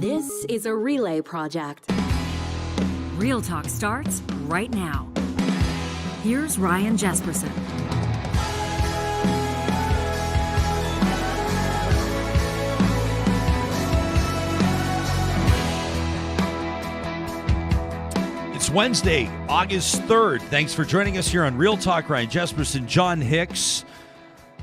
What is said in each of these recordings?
This is a relay project. Real Talk starts right now. Here's Ryan Jesperson. It's Wednesday, August 3rd. Thanks for joining us here on Real Talk. Ryan Jesperson, John Hicks.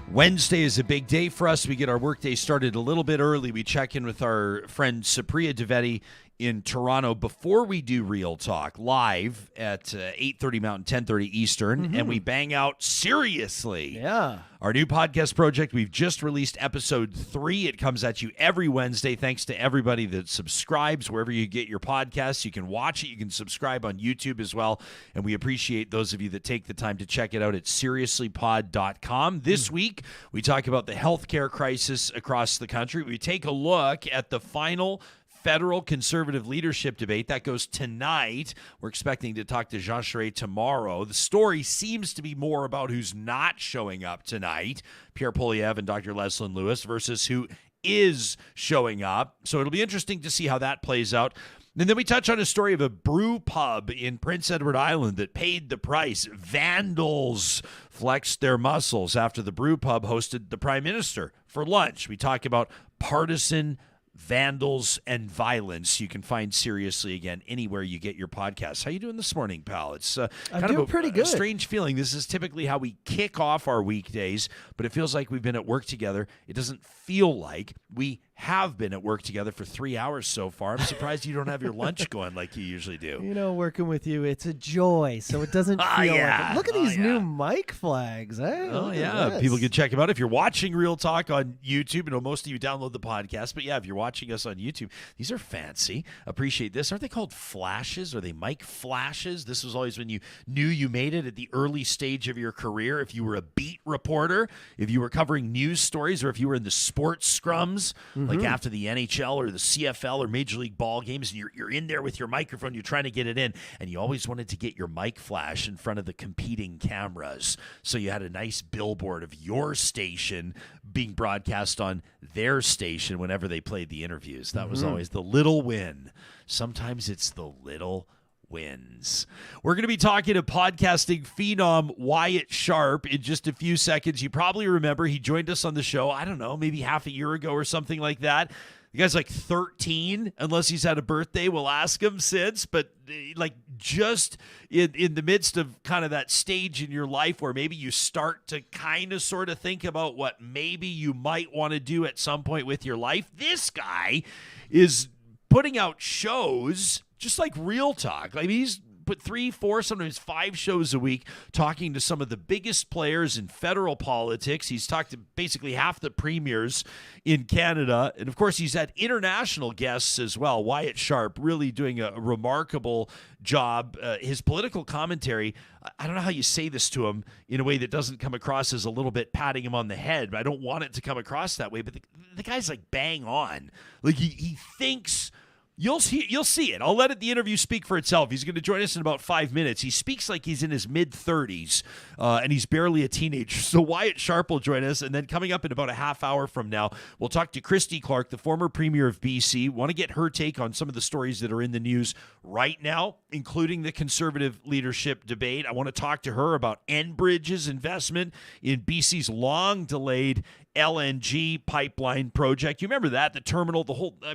Wednesday is a big day for us. We get our workday started a little bit early. We check in with our friend Supriya Dwivedi in Toronto before we do Real Talk live at 8:30 Mountain, 10:30 Eastern, and we bang out Seriously. Yeah. Our new podcast project. We've just released episode 3. It comes at you every Wednesday. Thanks to everybody that subscribes wherever you get your podcasts. You can watch it. You can subscribe on YouTube as well. And we appreciate those of you that take the time to check it out at seriouslypod.com. This week, we talk about the healthcare crisis across the country. We take a look at the final federal conservative leadership debate. That goes tonight. We're expecting to talk to Jean Charest tomorrow. The story seems to be more about who's not showing up tonight, Pierre Poilievre and Dr. Leslyn Lewis, versus who is showing up. So it'll be interesting to see how that plays out. And then we touch on a story of a brew pub in Prince Edward Island that paid the price. Vandals flexed their muscles after the brew pub hosted the Prime Minister for lunch. We talk about partisan vandals and violence. You can find Seriously again anywhere you get your podcasts. How you doing this morning, pal? It's I'm doing pretty good. A strange feeling. This is typically how we kick off our weekdays, but it feels like we've been at work together. It doesn't feel like we have been at work together for 3 hours so far. I'm surprised you don't have your lunch going like you usually do. You know, working with you, it's a joy, so it doesn't feel like it. Look at these new mic flags. Eh? Oh, yeah. People can check them out. If you're watching Real Talk on YouTube, I know most of you download the podcast, but yeah, if you're watching us on YouTube, these are fancy. Appreciate this. Aren't they called flashes? Are they mic flashes? This was always when you knew you made it at the early stage of your career. If you were a beat reporter, if you were covering news stories, or if you were in the sports scrums, like after the NHL or the CFL or Major League ball games, and you're in there with your microphone, you're trying to get it in, and you always wanted to get your mic flash in front of the competing cameras. So you had a nice billboard of your station being broadcast on their station whenever they played the interviews. That was always the little win. Sometimes it's the little wins. We're going to be talking to podcasting phenom Wyatt Sharpe in just a few seconds. You probably remember he joined us on the show, I don't know, maybe half a year ago or something like that. The guy's like 13, unless he's had a birthday. We'll ask him since, but like just in the midst of kind of that stage in your life where maybe you start to kind of sort of think about what maybe you might want to do at some point with your life. This guy is putting out shows just like Real Talk. I mean, he's put 3, 4, sometimes 5 shows a week talking to some of the biggest players in federal politics. He's talked to basically half the premiers in Canada. And, of course, he's had international guests as well. Wyatt Sharpe really doing a remarkable job. His political commentary, I don't know how you say this to him in a way that doesn't come across as a little bit patting him on the head. But I don't want it to come across that way. But the guy's like bang on. Like he thinks... You'll see it. I'll let the interview speak for itself. He's going to join us in about 5 minutes. He speaks like he's in his mid-30s, and he's barely a teenager. So Wyatt Sharpe will join us, and then coming up in about a half hour from now, we'll talk to Christy Clark, the former Premier of BC. Want to get her take on some of the stories that are in the news right now, including the Conservative leadership debate. I want to talk to her about Enbridge's investment in BC's long-delayed LNG pipeline project. You remember that? The terminal,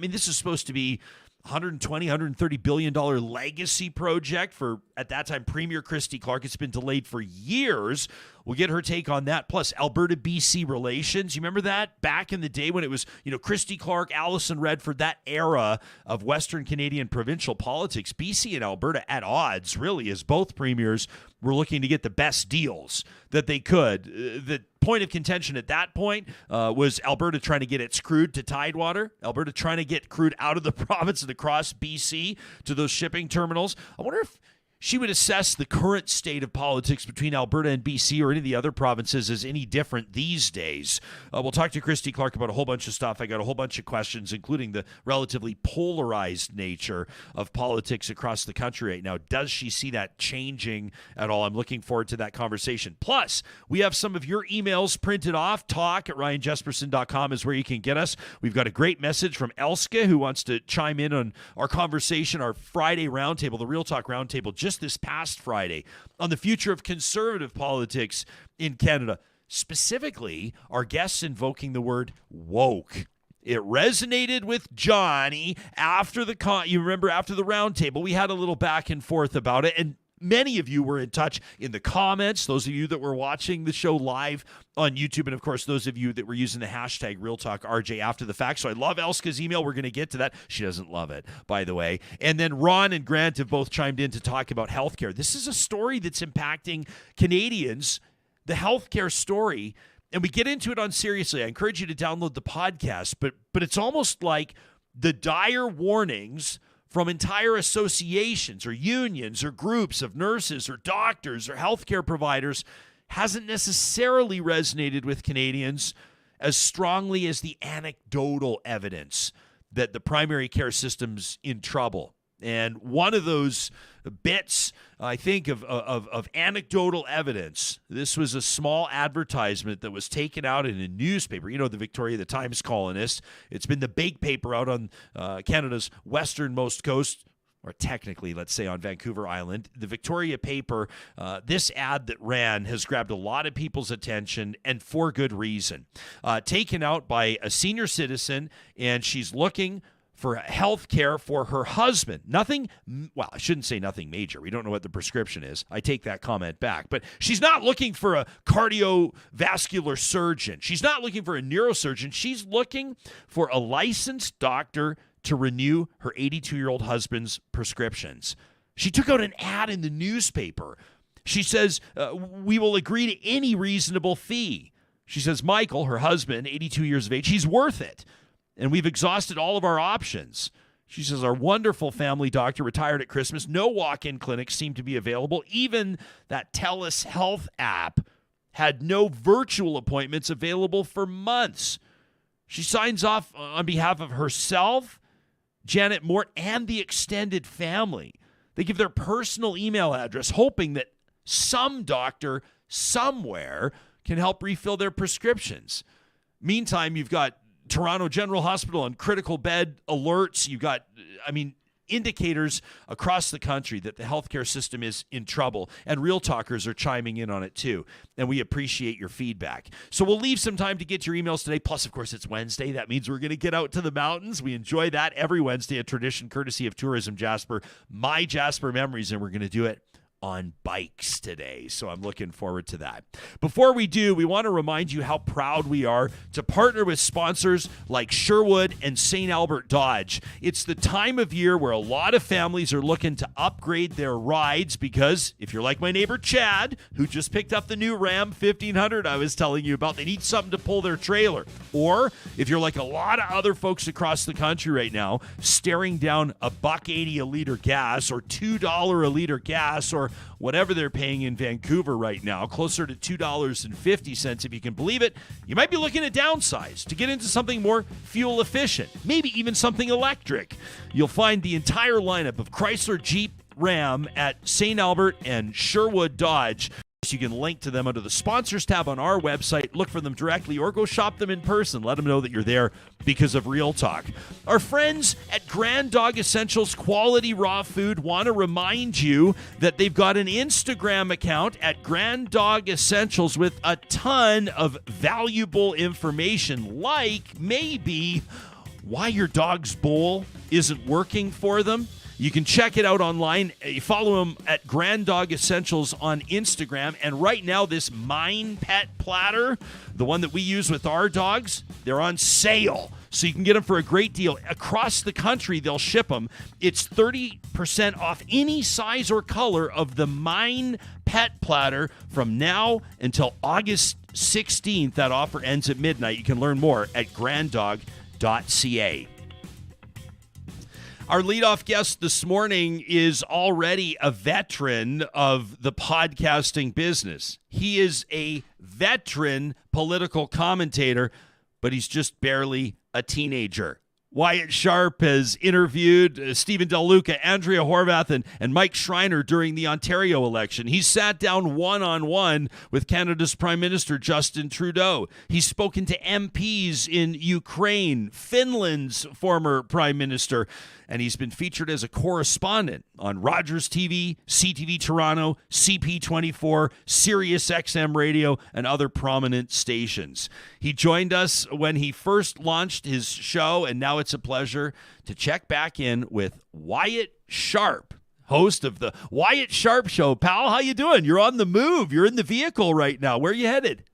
this is supposed to be $120, $130 billion legacy project for, at that time, Premier Christy Clark. It's been delayed for years. We'll get her take on that. Plus, Alberta-BC relations. You remember that? Back in the day when it was, Christy Clark, Alison Redford, that era of Western Canadian provincial politics. BC and Alberta at odds, really, as both premiers were looking to get the best deals that they could. The point of contention at that point was Alberta trying to get its crude to Tidewater, Alberta trying to get crude out of the province and across BC to those shipping terminals. I wonder if she would assess the current state of politics between Alberta and BC or any of the other provinces as any different these days. We'll talk to Christy Clark about a whole bunch of stuff. I got a whole bunch of questions, including the relatively polarized nature of politics across the country right now. Does she see that changing at all? I'm looking forward to that conversation. Plus, we have some of your emails printed off. talk@ryanjesperson.com is where you can get us. We've got a great message from Elske, who wants to chime in on our conversation, our Friday roundtable, the Real Talk roundtable, just this past Friday, on the future of conservative politics in Canada. Specifically, our guests invoking the word woke. It resonated with Johnny after you remember after the roundtable, we had a little back and forth about it, and many of you were in touch in the comments, those of you that were watching the show live on YouTube, and of course, those of you that were using the hashtag RealTalkRJ after the fact. So I love Elske's email. We're going to get to that. She doesn't love it, by the way. And then Ron and Grant have both chimed in to talk about healthcare. This is a story that's impacting Canadians, the healthcare story, and we get into it on Seriously. I encourage you to download the podcast, but it's almost like the dire warnings from entire associations or unions or groups of nurses or doctors or healthcare providers hasn't necessarily resonated with Canadians as strongly as the anecdotal evidence that the primary care system's in trouble. And one of those bits, I think, of anecdotal evidence, this was a small advertisement that was taken out in a newspaper. You know, the Victoria, the Times Colonist. It's been the big paper out on Canada's westernmost coast, or technically, let's say, on Vancouver Island. The Victoria paper, this ad that ran has grabbed a lot of people's attention, and for good reason. Taken out by a senior citizen, and she's looking for health care for her husband. Nothing, well, I shouldn't say nothing major. We don't know what the prescription is. I take that comment back. But she's not looking for a cardiovascular surgeon. She's not looking for a neurosurgeon. She's looking for a licensed doctor to renew her 82-year-old husband's prescriptions. She took out an ad in the newspaper. She says, we will agree to any reasonable fee. She says, Michael, her husband, 82 years of age, he's worth it. And we've exhausted all of our options. She says, our wonderful family doctor retired at Christmas. No walk-in clinics seemed to be available. Even that TELUS Health app had no virtual appointments available for months. She signs off on behalf of herself, Janet Mort, and the extended family. They give their personal email address, hoping that some doctor somewhere can help refill their prescriptions. Meantime, you've got Toronto General Hospital on critical bed alerts. You've got, indicators across the country that the healthcare system is in trouble, and Real Talkers are chiming in on it too, and we appreciate your feedback. So we'll leave some time to get your emails today. Plus, of course, it's Wednesday. That means we're going to get out to the mountains. We enjoy that every Wednesday, a tradition courtesy of Tourism Jasper, MyJasper Memories, and we're going to do it on bikes today. So I'm looking forward to that. Before we do, we want to remind you how proud we are to partner with sponsors like Sherwood and St. Albert Dodge. It's the time of year where a lot of families are looking to upgrade their rides because if you're like my neighbor Chad, who just picked up the new Ram 1500 I was telling you about, they need something to pull their trailer. Or if you're like a lot of other folks across the country right now, staring down $1.80 a liter gas or $2 a liter gas or whatever they're paying in Vancouver right now, closer to $2.50 if you can believe it, you might be looking at downsize to get into something more fuel efficient, maybe even something electric. You'll find the entire lineup of Chrysler, Jeep, Ram at St. Albert and Sherwood Dodge. You can link to them under the sponsors tab on our website. Look for them directly or go shop them in person. Let them know that you're there because of Real Talk. Our friends at Grand Dog Essentials Quality Raw Food want to remind you that they've got an Instagram account at Grand Dog Essentials with a ton of valuable information, like maybe why your dog's bowl isn't working for them. You can check it out online. You follow them at Grand Dog Essentials on Instagram. And right now, this Mine Pet Platter, the one that we use with our dogs, they're on sale. So you can get them for a great deal. Across the country, they'll ship them. It's 30% off any size or color of the Mine Pet Platter from now until August 16th. That offer ends at midnight. You can learn more at granddog.ca. Our leadoff guest this morning is already a veteran of the podcasting business. He is a veteran political commentator, but he's just barely a teenager. Wyatt Sharpe has interviewed Stephen Del Luca, Andrea Horvath, and Mike Schreiner during the Ontario election. He sat down one-on-one with Canada's Prime Minister Justin Trudeau. He's spoken to MPs in Ukraine, Finland's former Prime Minister, and he's been featured as a correspondent on Rogers TV, CTV Toronto, CP24, Sirius XM Radio, and other prominent stations. He joined us when he first launched his show, and now it's a pleasure to check back in with Wyatt Sharpe, host of the Wyatt Sharpe Show. Pal, how you doing? You're on the move. You're in the vehicle right now. Where are you headed?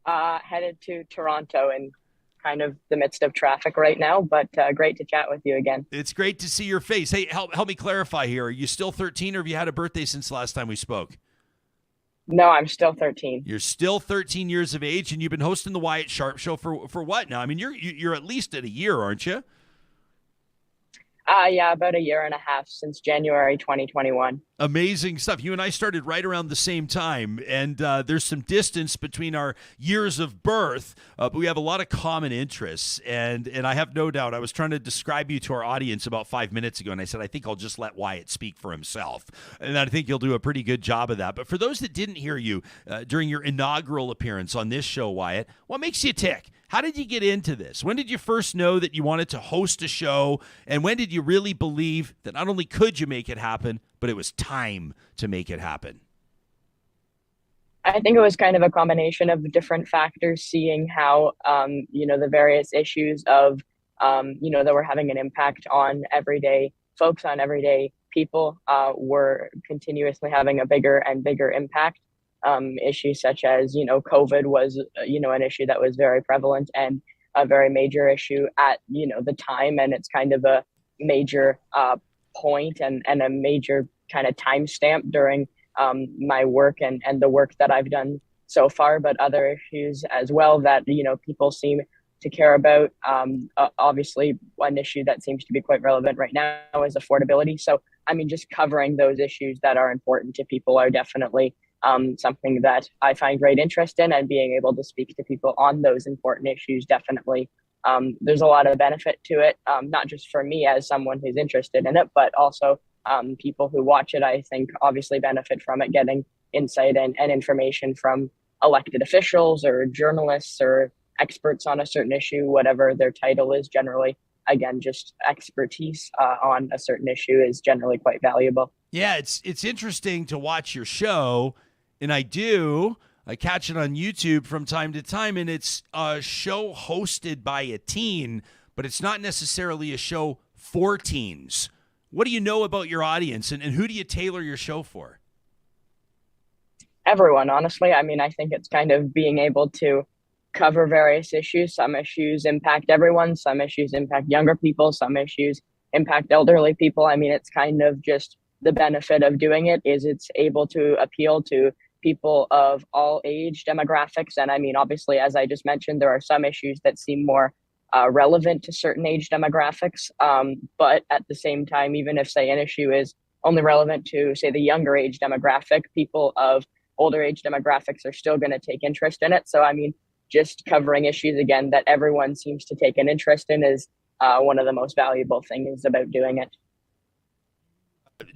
Headed to Toronto and kind of the midst of traffic right now, but great to chat with you again. It's great to see your face. Hey, help me clarify here. Are you still 13 or have you had a birthday since the last time we spoke? No, I'm still 13. You're still 13 years of age, and you've been hosting the Wyatt Sharpe Show for what now? I mean, you're at least at a year, aren't you? Yeah, about a year and a half since January 2021. Amazing stuff. You and I started right around the same time, and there's some distance between our years of birth, but we have a lot of common interests, and I have no doubt. I was trying to describe you to our audience about 5 minutes ago, and I said, I think I'll just let Wyatt speak for himself, and I think you'll do a pretty good job of that. But for those that didn't hear you during your inaugural appearance on this show, Wyatt, what makes you tick? How did you get into this? When did you first know that you wanted to host a show? And when did you really believe that not only could you make it happen, but it was time to make it happen? I think it was kind of a combination of different factors, seeing how, the various issues of, that were having an impact on everyday folks, on everyday people, were continuously having a bigger and bigger impact. Issues such as, COVID was, an issue that was very prevalent and a very major issue at, the time. And it's kind of a major point and a major kind of timestamp during my work and the work that I've done so far, but other issues as well that, people seem to care about. Obviously, one issue that seems to be quite relevant right now is affordability. So, just covering those issues that are important to people are definitely something that I find great interest in, and being able to speak to people on those important issues, definitely. There's a lot of benefit to it, not just for me as someone who's interested in it, but also people who watch it, I think, obviously benefit from it, getting insight and information from elected officials or journalists or experts on a certain issue, whatever their title is. Generally, again, just expertise on a certain issue is generally quite valuable. Yeah, it's interesting to watch your show. And I catch it on YouTube from time to time, and it's a show hosted by a teen, but it's not necessarily a show for teens. What do you know about your audience, and who do you tailor your show for? Everyone, honestly. I think it's kind of being able to cover various issues. Some issues impact everyone. Some issues impact younger people. Some issues impact elderly people. It's kind of just the benefit of doing it is it's able to appeal to people of all age demographics. And obviously, as I just mentioned, there are some issues that seem more relevant to certain age demographics. But at the same time, even if, say, an issue is only relevant to, say, the younger age demographic, people of older age demographics are still going to take interest in it. So, just covering issues, again, that everyone seems to take an interest in is one of the most valuable things about doing it.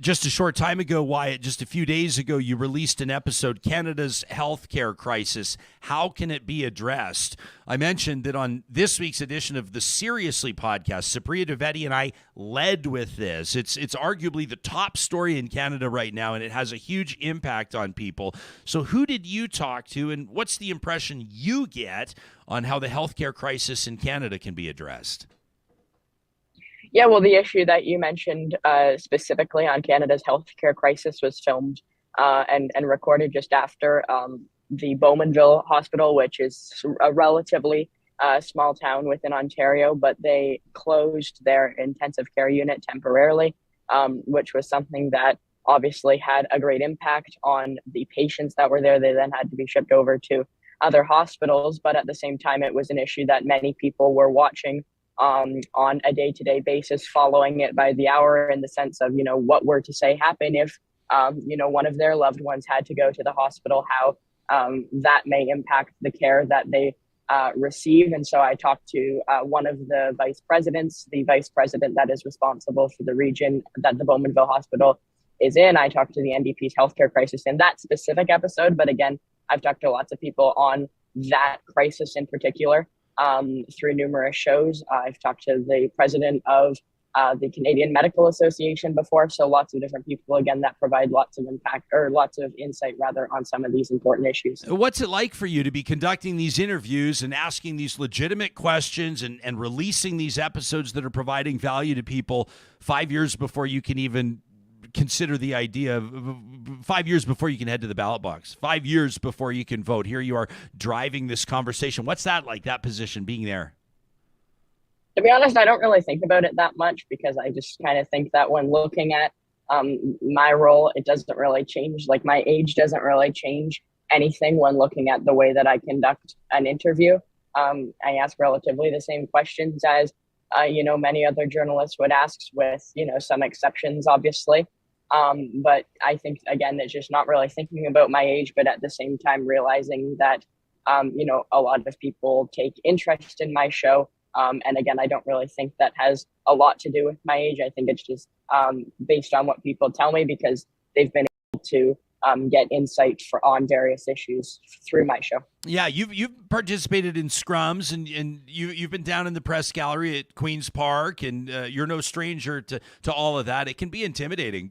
Just a short time ago, Wyatt, just a few days ago, you released an episode, Canada's Healthcare Crisis. How can it be addressed? I mentioned that on this week's edition of the Seriously podcast, Supriya Dwivedi and I led with this. It's arguably the top story in Canada right now, and it has a huge impact on people. So who did you talk to, and what's the impression you get on how the healthcare crisis in Canada can be addressed? Yeah, well, the issue that you mentioned specifically on Canada's healthcare crisis was filmed and recorded just after the Bowmanville Hospital, which is a relatively small town within Ontario, but they closed their intensive care unit temporarily, which was something that obviously had a great impact on the patients that were there. They then had to be shipped over to other hospitals, but at the same time, it was an issue that many people were watching on a day-to-day basis, following it by the hour, in the sense of, what were to say happen if, one of their loved ones had to go to the hospital, how that may impact the care that they receive. And so I talked to one of the vice presidents, the vice president that is responsible for the region that the Bowmanville Hospital is in. I talked to the NDP's healthcare crisis in that specific episode. But again, I've talked to lots of people on that crisis in particular through numerous shows. I've talked to the president of the Canadian Medical Association before. So lots of different people, again, that provide lots of impact, or lots of insight rather, on some of these important issues. What's it like for you to be conducting these interviews and asking these legitimate questions and releasing these episodes that are providing value to people 5 years before you can even consider the idea of 5 years before you can head to the ballot box, 5 years before you can vote? Here you are driving this conversation. What's that like, that position, being there? To be honest, I don't really think about it that much, because I just kind of think that when looking at my role, it doesn't really change. Like, my age doesn't really change anything when looking at the way that I conduct an interview. I ask relatively the same questions as, many other journalists would ask, with, some exceptions, obviously. But I think, again, it's just not really thinking about my age, but at the same time realizing that, a lot of people take interest in my show. And again, I don't really think that has a lot to do with my age. I think it's just based on what people tell me, because they've been able to get insight on various issues through my show. Yeah, you've participated in scrums, and you've been down in the press gallery at Queen's Park, and you're no stranger to all of that. It can be intimidating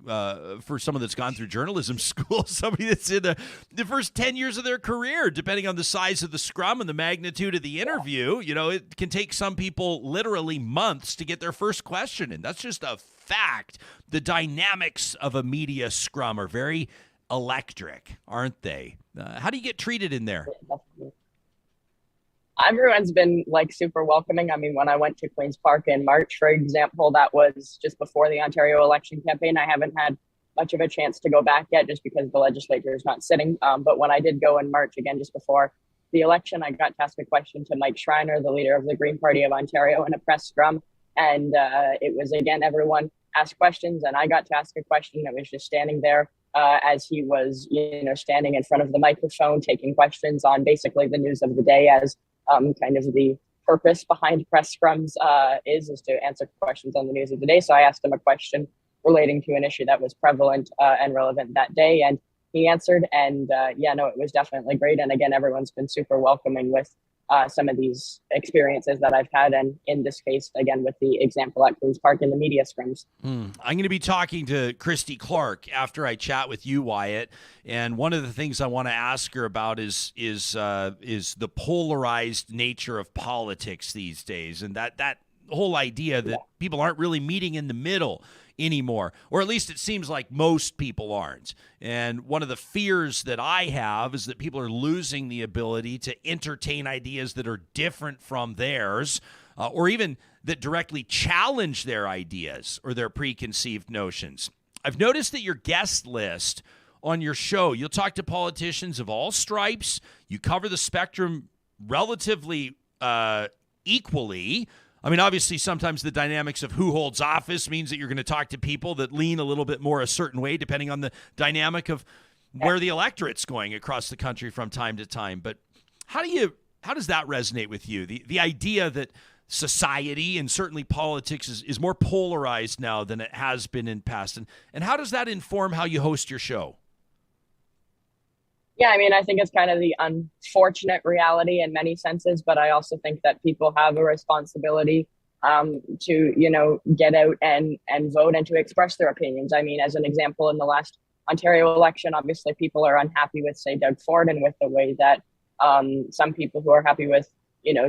for someone that's gone through journalism school, somebody that's in the first 10 years of their career, depending on the size of the scrum and the magnitude of the interview. It can take some people literally months to get their first question in. That's just a fact. The dynamics of a media scrum are very electric, aren't they? How do you get treated in there? Everyone's been super welcoming. I mean, when I went to Queen's Park in March, for example, that was just before the Ontario election campaign. I haven't had much of a chance to go back yet, just because the legislature is not sitting. But when I did go in March, again, just before the election, I got to ask a question to Mike Schreiner, the leader of the Green Party of Ontario, in a press scrum. And it was, again, everyone asked questions, and I got to ask a question that was just standing there as he was, standing in front of the microphone, taking questions on basically the news of the day, as kind of the purpose behind press scrums is to answer questions on the news of the day. So I asked him a question relating to an issue that was prevalent and relevant that day, and he answered. And it was definitely great. And again, everyone's been super welcoming with some of these experiences that I've had, and in this case, again, with the example at Queen's Park in the media scrums. I'm going to be talking to Christy Clark after I chat with you, Wyatt, and one of the things I want to ask her about is the polarized nature of politics these days, and that whole idea that people aren't really meeting in the middle anymore, or at least it seems like most people aren't. And one of the fears that I have is that people are losing the ability to entertain ideas that are different from theirs, or even that directly challenge their ideas or their preconceived notions. I've noticed that your guest list on your show, you'll talk to politicians of all stripes. You cover the spectrum relatively equally. I mean, obviously, sometimes the dynamics of who holds office means that you're going to talk to people that lean a little bit more a certain way, depending on the dynamic of where the electorate's going across the country from time to time. But how does that resonate with you? The idea that society and certainly politics is more polarized now than it has been in past. And how does that inform how you host your show? Yeah, I mean, I think it's kind of the unfortunate reality in many senses, but I also think that people have a responsibility to, get out and vote and to express their opinions. I mean, as an example, in the last Ontario election, obviously people are unhappy with, say, Doug Ford, and with the way that some people who are happy with,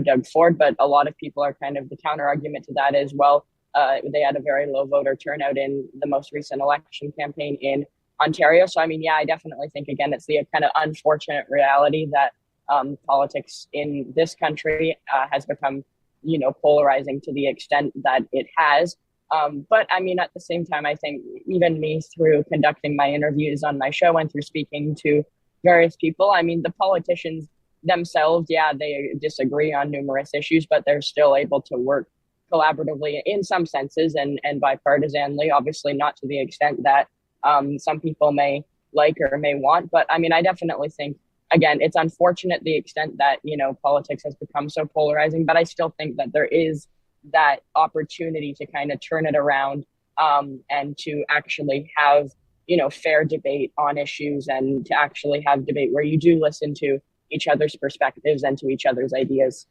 Doug Ford, but a lot of people are kind of the counter argument to that as well. They had a very low voter turnout in the most recent election campaign in Ontario. So, I mean, yeah, I definitely think, again, it's the kind of unfortunate reality that politics in this country has become, polarizing to the extent that it has. But I mean, at the same time, I think even me, through conducting my interviews on my show and through speaking to various people, I mean, the politicians themselves, yeah, they disagree on numerous issues, but they're still able to work collaboratively in some senses and bipartisanly, obviously not to the extent that some people may like or may want. But I mean, I definitely think, again, it's unfortunate the extent that, politics has become so polarizing, but I still think that there is that opportunity to kind of turn it around and to actually have, fair debate on issues and to actually have debate where you do listen to each other's perspectives and to each other's ideas.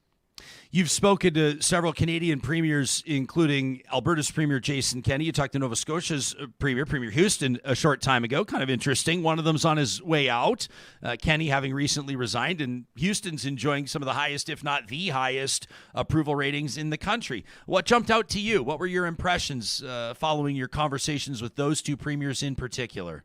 You've spoken to several Canadian premiers, including Alberta's Premier Jason Kenney. You talked to Nova Scotia's Premier Houston, a short time ago. Kind of interesting. One of them's on his way out, Kenney having recently resigned, and Houston's enjoying some of the highest, if not the highest, approval ratings in the country. What jumped out to you? What were your impressions following your conversations with those two premiers in particular?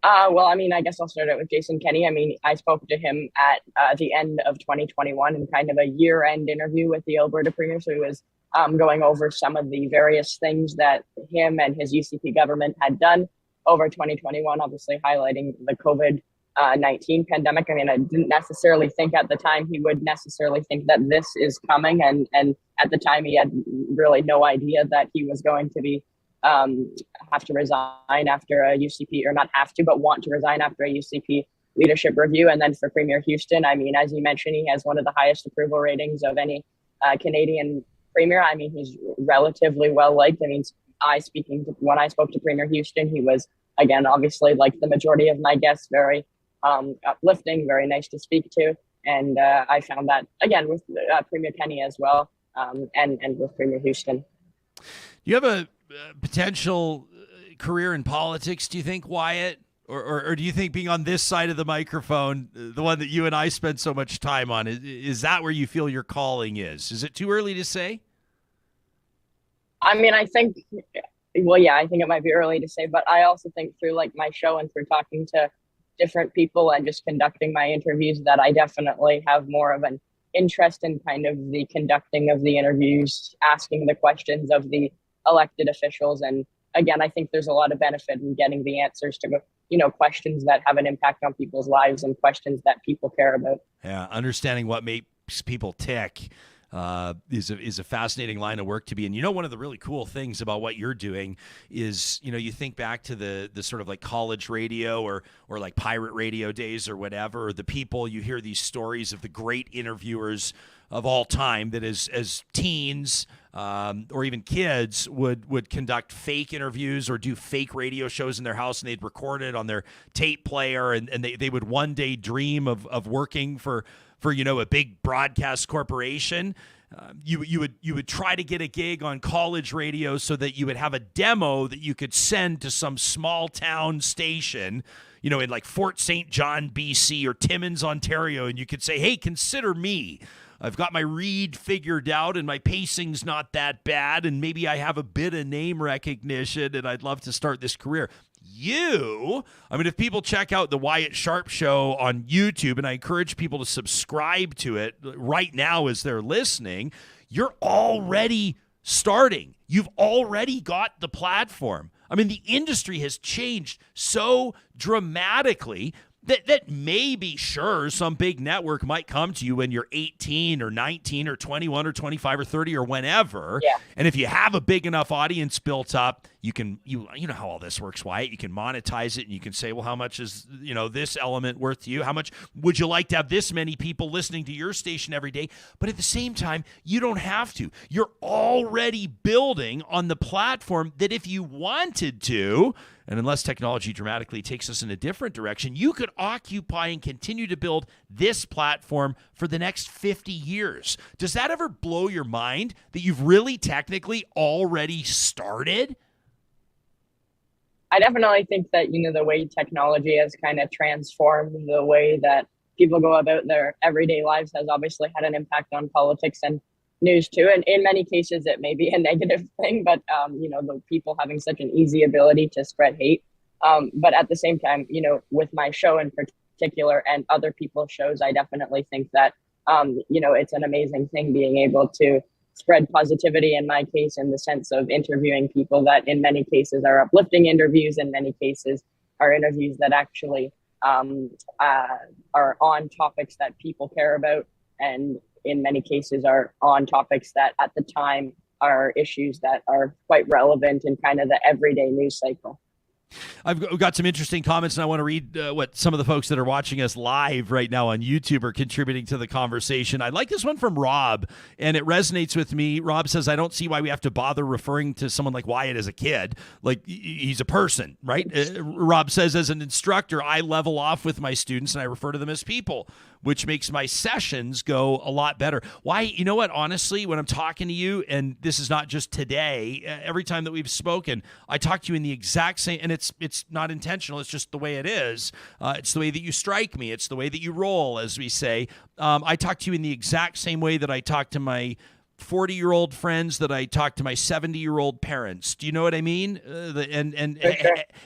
Well, I mean, I guess I'll start out with Jason Kenney. I mean, I spoke to him at the end of 2021 in kind of a year-end interview with the Alberta Premier. So he was going over some of the various things that him and his UCP government had done over 2021, obviously highlighting the COVID-19 pandemic. I mean, I didn't necessarily think at the time he would necessarily think that this is coming. And at the time, he had really no idea that he was going to be have to resign after a UCP, or not have to, but want to resign after a UCP leadership review. And then for Premier Houston, I mean, as you mentioned, he has one of the highest approval ratings of any Canadian premier. I mean, he's relatively well liked. I mean, when I spoke to Premier Houston, he was, again, obviously, like the majority of my guests, very uplifting, very nice to speak to. And I found that, again, with Premier Kenney as well, and with Premier Houston. You have a potential career in politics, do you think, Wyatt? Or do you think being on this side of the microphone, the one that you and I spend so much time on, is that where you feel your calling is? Is it too early to say? I mean, I think it might be early to say, but I also think through like my show and through talking to different people and just conducting my interviews that I definitely have more of an interest in kind of the conducting of the interviews, asking the questions of the elected officials. And again, I think there's a lot of benefit in getting the answers to, questions that have an impact on people's lives and questions that people care about. Yeah, understanding what makes people tick is a fascinating line of work to be in. One of the really cool things about what you're doing is, you think back to the sort of like college radio or like pirate radio days or whatever, the people, you hear these stories of the great interviewers of all time that as teens or even kids would conduct fake interviews or do fake radio shows in their house, and they'd record it on their tape player, and they would one day dream of working for a big broadcast corporation. You would try to get a gig on college radio so that you would have a demo that you could send to some small town station, in like Fort St. John, BC, or Timmins, Ontario, and you could say, hey, consider me. I've got my read figured out and my pacing's not that bad, and maybe I have a bit of name recognition, and I'd love to start this career. If people check out the Wyatt Sharpe Show on YouTube, and I encourage people to subscribe to it right now as they're listening, you're already starting. You've already got the platform. The industry has changed so dramatically that maybe, sure, some big network might come to you when you're 18 or 19 or 21 or 25 or 30 or whenever. Yeah. And if you have a big enough audience built up, you know how all this works, Wyatt. You can monetize it, and you can say, well, how much is, this element worth to you? How much would you like to have this many people listening to your station every day? But at the same time, you don't have to. You're already building on the platform that if you wanted to, and unless technology dramatically takes us in a different direction, you could occupy and continue to build this platform for the next 50 years. Does that ever blow your mind that you've really technically already started? I definitely think that, the way technology has kind of transformed the way that people go about their everyday lives has obviously had an impact on politics and news too. And in many cases, it may be a negative thing, but, the people having such an easy ability to spread hate. But at the same time, with my show in particular and other people's shows, I definitely think that, it's an amazing thing being able to spread positivity, in my case, in the sense of interviewing people that in many cases are uplifting interviews, in many cases are interviews that actually are on topics that people care about. And in many cases are on topics that at the time are issues that are quite relevant in kind of the everyday news cycle. I've got some interesting comments, and I want to read what some of the folks that are watching us live right now on YouTube are contributing to the conversation. I like this one from Rob, and it resonates with me. Rob says, I don't see why we have to bother referring to someone like Wyatt as a kid. Like, he's a person, right? Rob says, as an instructor, I level off with my students, and I refer to them as people, which makes my sessions go a lot better. Why? You know what? Honestly, when I'm talking to you, and this is not just today, every time that we've spoken, I talk to you in the exact same, and it's not intentional. It's just the way it is. It's the way that you strike me. It's the way that you roll, as we say. I talk to you in the exact same way that I talk to my 40-year-old friends, that I talk to my 70-year-old parents. Do you know what I mean?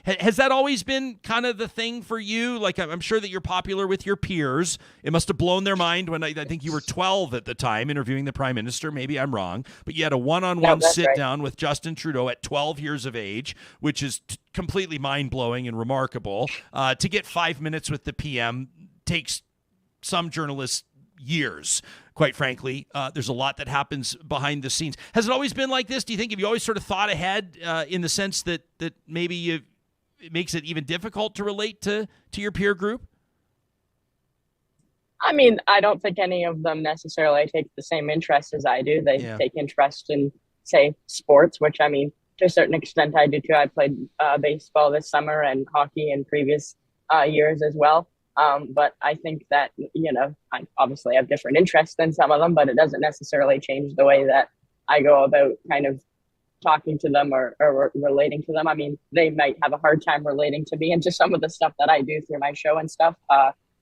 Has that always been kind of the thing for you? Like, I'm sure that you're popular with your peers. It must have blown their mind when I think you were 12 at the time interviewing the Prime Minister. Maybe I'm wrong. But you had a one-on-one sit-down with Justin Trudeau at 12 years of age, which is completely mind-blowing and remarkable. To get 5 minutes with the PM takes some journalists years. Quite frankly, there's a lot that happens behind the scenes. Has it always been like this? Do you think, have you always sort of thought ahead in the sense that maybe it makes it even difficult to relate to your peer group? I mean, I don't think any of them necessarily take the same interest as I do. They take interest in, say, sports, which, I mean, to a certain extent I do too. I played baseball this summer and hockey in previous years as well. But I think that, you know, I obviously have different interests than some of them, but it doesn't necessarily change the way that I go about kind of talking to them or relating to them. I mean, they might have a hard time relating to me and to some of the stuff that I do through my show and stuff.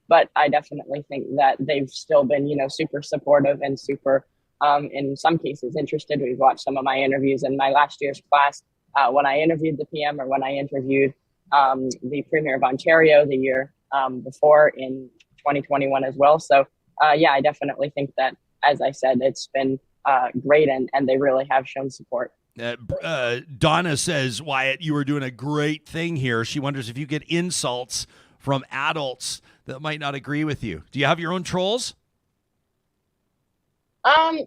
But I definitely think that they've still been, you know, super supportive and super, in some cases, interested. We've watched some of my interviews in my last year's class when I interviewed the PM or when I interviewed the Premier of Ontario the year before in 2021 as well. So, I definitely think that, as I said, it's been great and they really have shown support. Donna says, Wyatt, you are doing a great thing here. She wonders if you get insults from adults that might not agree with you. Do you have your own trolls? I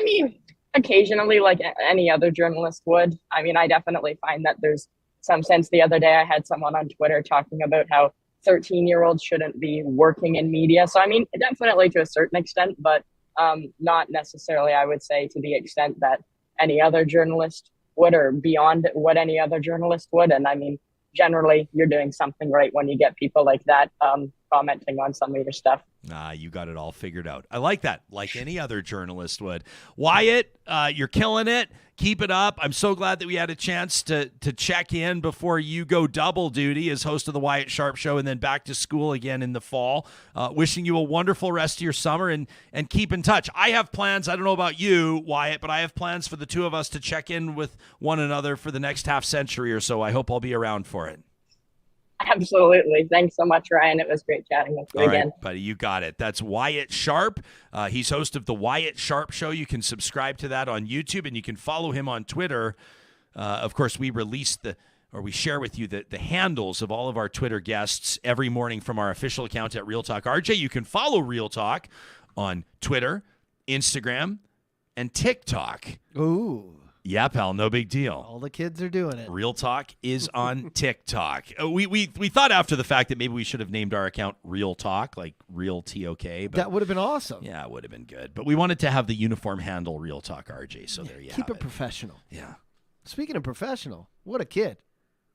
mean, occasionally, like any other journalist would. I mean, I definitely find that there's some sense. The other day I had someone on Twitter talking about how 13-year-olds shouldn't be working in media. So, I mean, definitely to a certain extent, but not necessarily, I would say, to the extent that any other journalist would or beyond what any other journalist would. And I mean, generally, you're doing something right when you get people like that commenting on some of your stuff. You got it all figured out. I like that, like any other journalist would. Wyatt, you're killing it. Keep it up. I'm so glad that we had a chance to check in before you go double duty as host of the Wyatt Sharpe Show and then back to school again in the fall. Wishing you a wonderful rest of your summer and keep in touch. I have plans. I don't know about you, Wyatt, but I have plans for the two of us to check in with one another for the next half century or so. I hope I'll be around for it. Absolutely. Thanks so much, Ryan. It was great chatting with you again. Right, buddy, you got it. That's Wyatt Sharpe. He's host of the Wyatt Sharpe Show. You can subscribe to that on YouTube, and you can follow him on Twitter. Of course, we share with you the handles of all of our Twitter guests every morning from our official account at Real Talk RJ. You can follow Real Talk on Twitter, Instagram, and TikTok. Ooh. Yeah, pal, no big deal. All the kids are doing it. Real Talk is on TikTok. We thought after the fact that maybe we should have named our account Real Talk, like Real TOK. But that would have been awesome. Yeah, it would have been good. But we wanted to have the uniform handle Real Talk RJ, so there you Keep have it professional. Yeah. Speaking of professional, what a kid.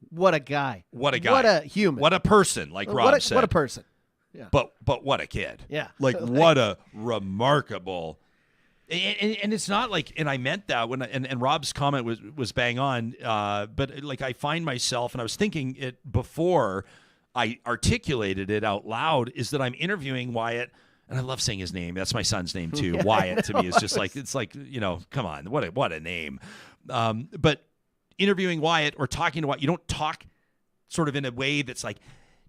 What a guy. What a guy. What a human. What a person, like Rob said. What a person. Yeah. But what a kid. Yeah. Like what a remarkable. And it's not like, and I meant that when, and Rob's comment was bang on, but like I find myself, and I was thinking it before I articulated it out loud, is that I'm interviewing Wyatt, and I love saying his name. That's my son's name too. Yeah, Wyatt to me is just like, it's like, you know, come on, what a name. But interviewing Wyatt or talking to Wyatt, you don't talk sort of in a way that's like,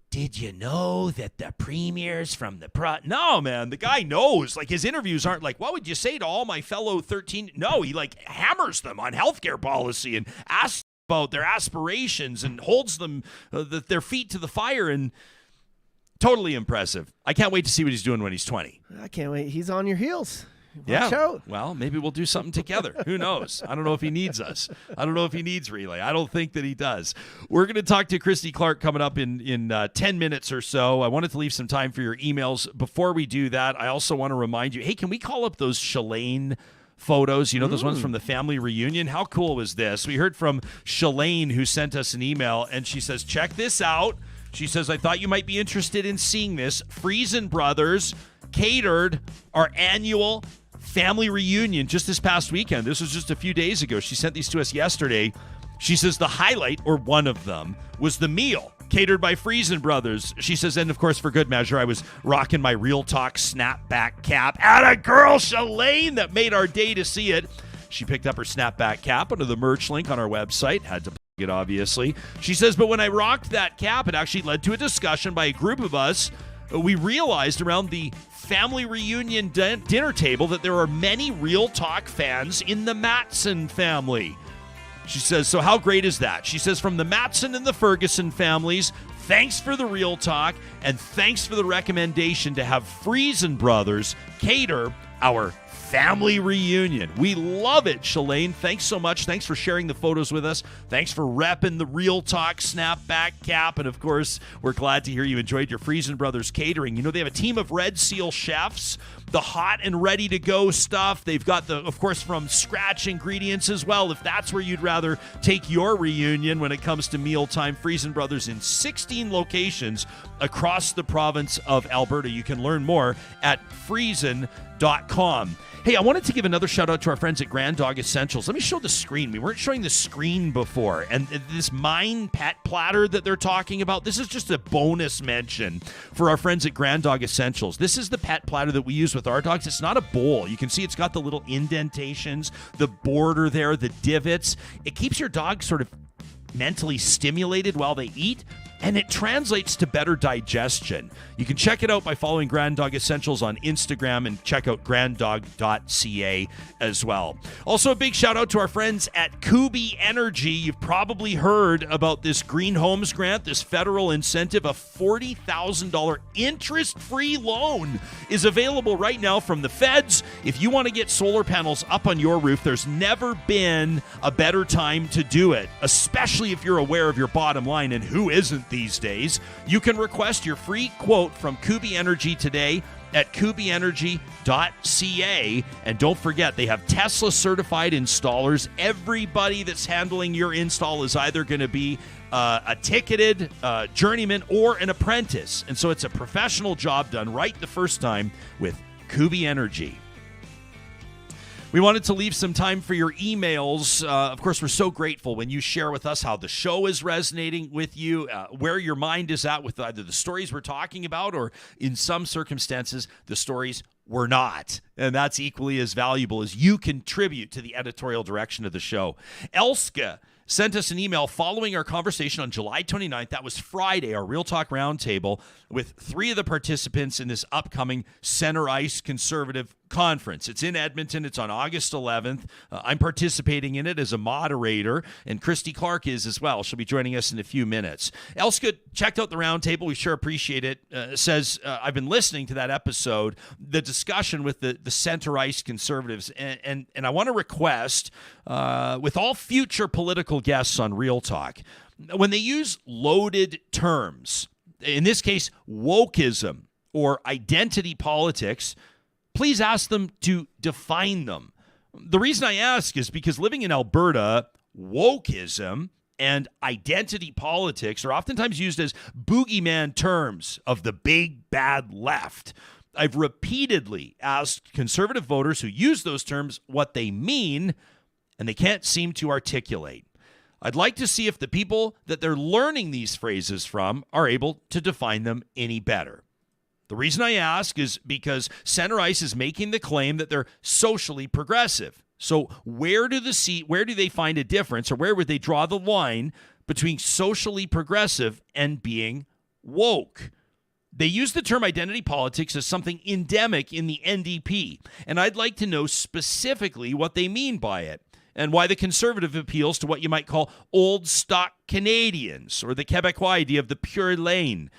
did you know that the premiers from the No, man, the guy knows. Like, his interviews aren't like, what would you say to all my fellow 13? No, he like hammers them on healthcare policy and asks about their aspirations and holds them their feet to the fire. And Totally impressive. I can't wait to see what he's doing when he's 20. I can't wait. He's on your heels. Yeah. Watch out. Well, maybe we'll do something together. Who knows? I don't know if he needs us. I don't know if he needs Relay. I don't think that he does. We're going to talk to Christy Clark coming up in 10 minutes or so. I wanted to leave some time for your emails. Before we do that, I also want to remind you, hey, can we call up those Shalane photos? You know, those ones from the family reunion? How cool was this? We heard from Shalane, who sent us an email, and she says, check this out. She says, I thought you might be interested in seeing this. Friesen Brothers catered our annual family reunion just this past weekend. This was just a few days ago. She sent these to us yesterday. She says the highlight, or one of them, was the meal catered by Friesen Brothers. She says, and of course, for good measure, I was rocking my Real Talk snapback cap. Atta girl, Shalane, that made our day to see it. She picked up her snapback cap under the merch link on our website. Had to it, obviously. She says, but when I rocked that cap, it actually led to a discussion by a group of us. We realized around the family reunion dinner table that there are many Real Talk fans in the Matson family. She says, so how great is that? She says, from the Matson and the Ferguson families, thanks for the Real Talk, and thanks for the recommendation to have Friesen Brothers cater our family reunion. We love it, Shalane. Thanks so much. Thanks for sharing the photos with us. Thanks for repping the Real Talk snapback cap. And of course, we're glad to hear you enjoyed your Friesen Brothers catering. You know, they have a team of Red Seal chefs, the hot and ready to go stuff. They've got the, of course, from scratch ingredients as well. If that's where you'd rather take your reunion when it comes to mealtime, Friesen Brothers in 16 locations across the province of Alberta. You can learn more at friesen.com. Hey, I wanted to give another shout out to our friends at Grand Dog Essentials. Let me show the screen. We weren't showing the screen before. And this Mine Pet Platter that they're talking about, this is just a bonus mention for our friends at Grand Dog Essentials. This is the pet platter that we use with our dogs. It's not a bowl. You can see it's got the little indentations, the border there, the divots. It keeps your dog sort of mentally stimulated while they eat, and it translates to better digestion. You can check it out by following Grand Dog Essentials on Instagram and check out granddog.ca as well. Also, a big shout out to our friends at Kubi Energy. You've probably heard about this Green Homes Grant, this federal incentive. A $40,000 interest-free loan is available right now from the feds. If you want to get solar panels up on your roof, there's never been a better time to do it, especially if you're aware of your bottom line, and who isn't these days. You can request your free quote from Kubi Energy today at kubienergy.ca. And don't forget, they have Tesla certified installers. Everybody that's handling your install is either going to be a ticketed journeyman or an apprentice. And so it's a professional job done right the first time with Kubi Energy. We wanted to leave some time for your emails. Of course, we're so grateful when you share with us how the show is resonating with you, where your mind is at with either the stories we're talking about or, in some circumstances, the stories we're not. And that's equally as valuable as you contribute to the editorial direction of the show. Elske sent us an email following our conversation on July 29th. That was Friday, our Real Talk Roundtable, with 3 of the participants in this upcoming Center Ice Conservative Conference. It's in Edmonton. It's on August 11th. I'm participating in it as a moderator, and Christy Clark is as well. She'll be joining us in a few minutes. Elske checked out the roundtable. We sure appreciate it. Says, I've been listening to that episode, the discussion with the Center Ice Conservatives, and I want to request, with all future political guests on Real Talk, when they use loaded terms, in this case, wokeism or identity politics, please ask them to define them. The reason I ask is because living in Alberta, wokeism and identity politics are oftentimes used as boogeyman terms of the big bad left. I've repeatedly asked conservative voters who use those terms what they mean, and they can't seem to articulate. I'd like to see if the people that they're learning these phrases from are able to define them any better. The reason I ask is because Center Ice is making the claim that they're socially progressive. So where do they find a difference, or where would they draw the line between socially progressive and being woke? They use the term identity politics as something endemic in the NDP, and I'd like to know specifically what they mean by it, and why the conservative appeals to what you might call old stock Canadians, or the Quebecois idea of the pure lane.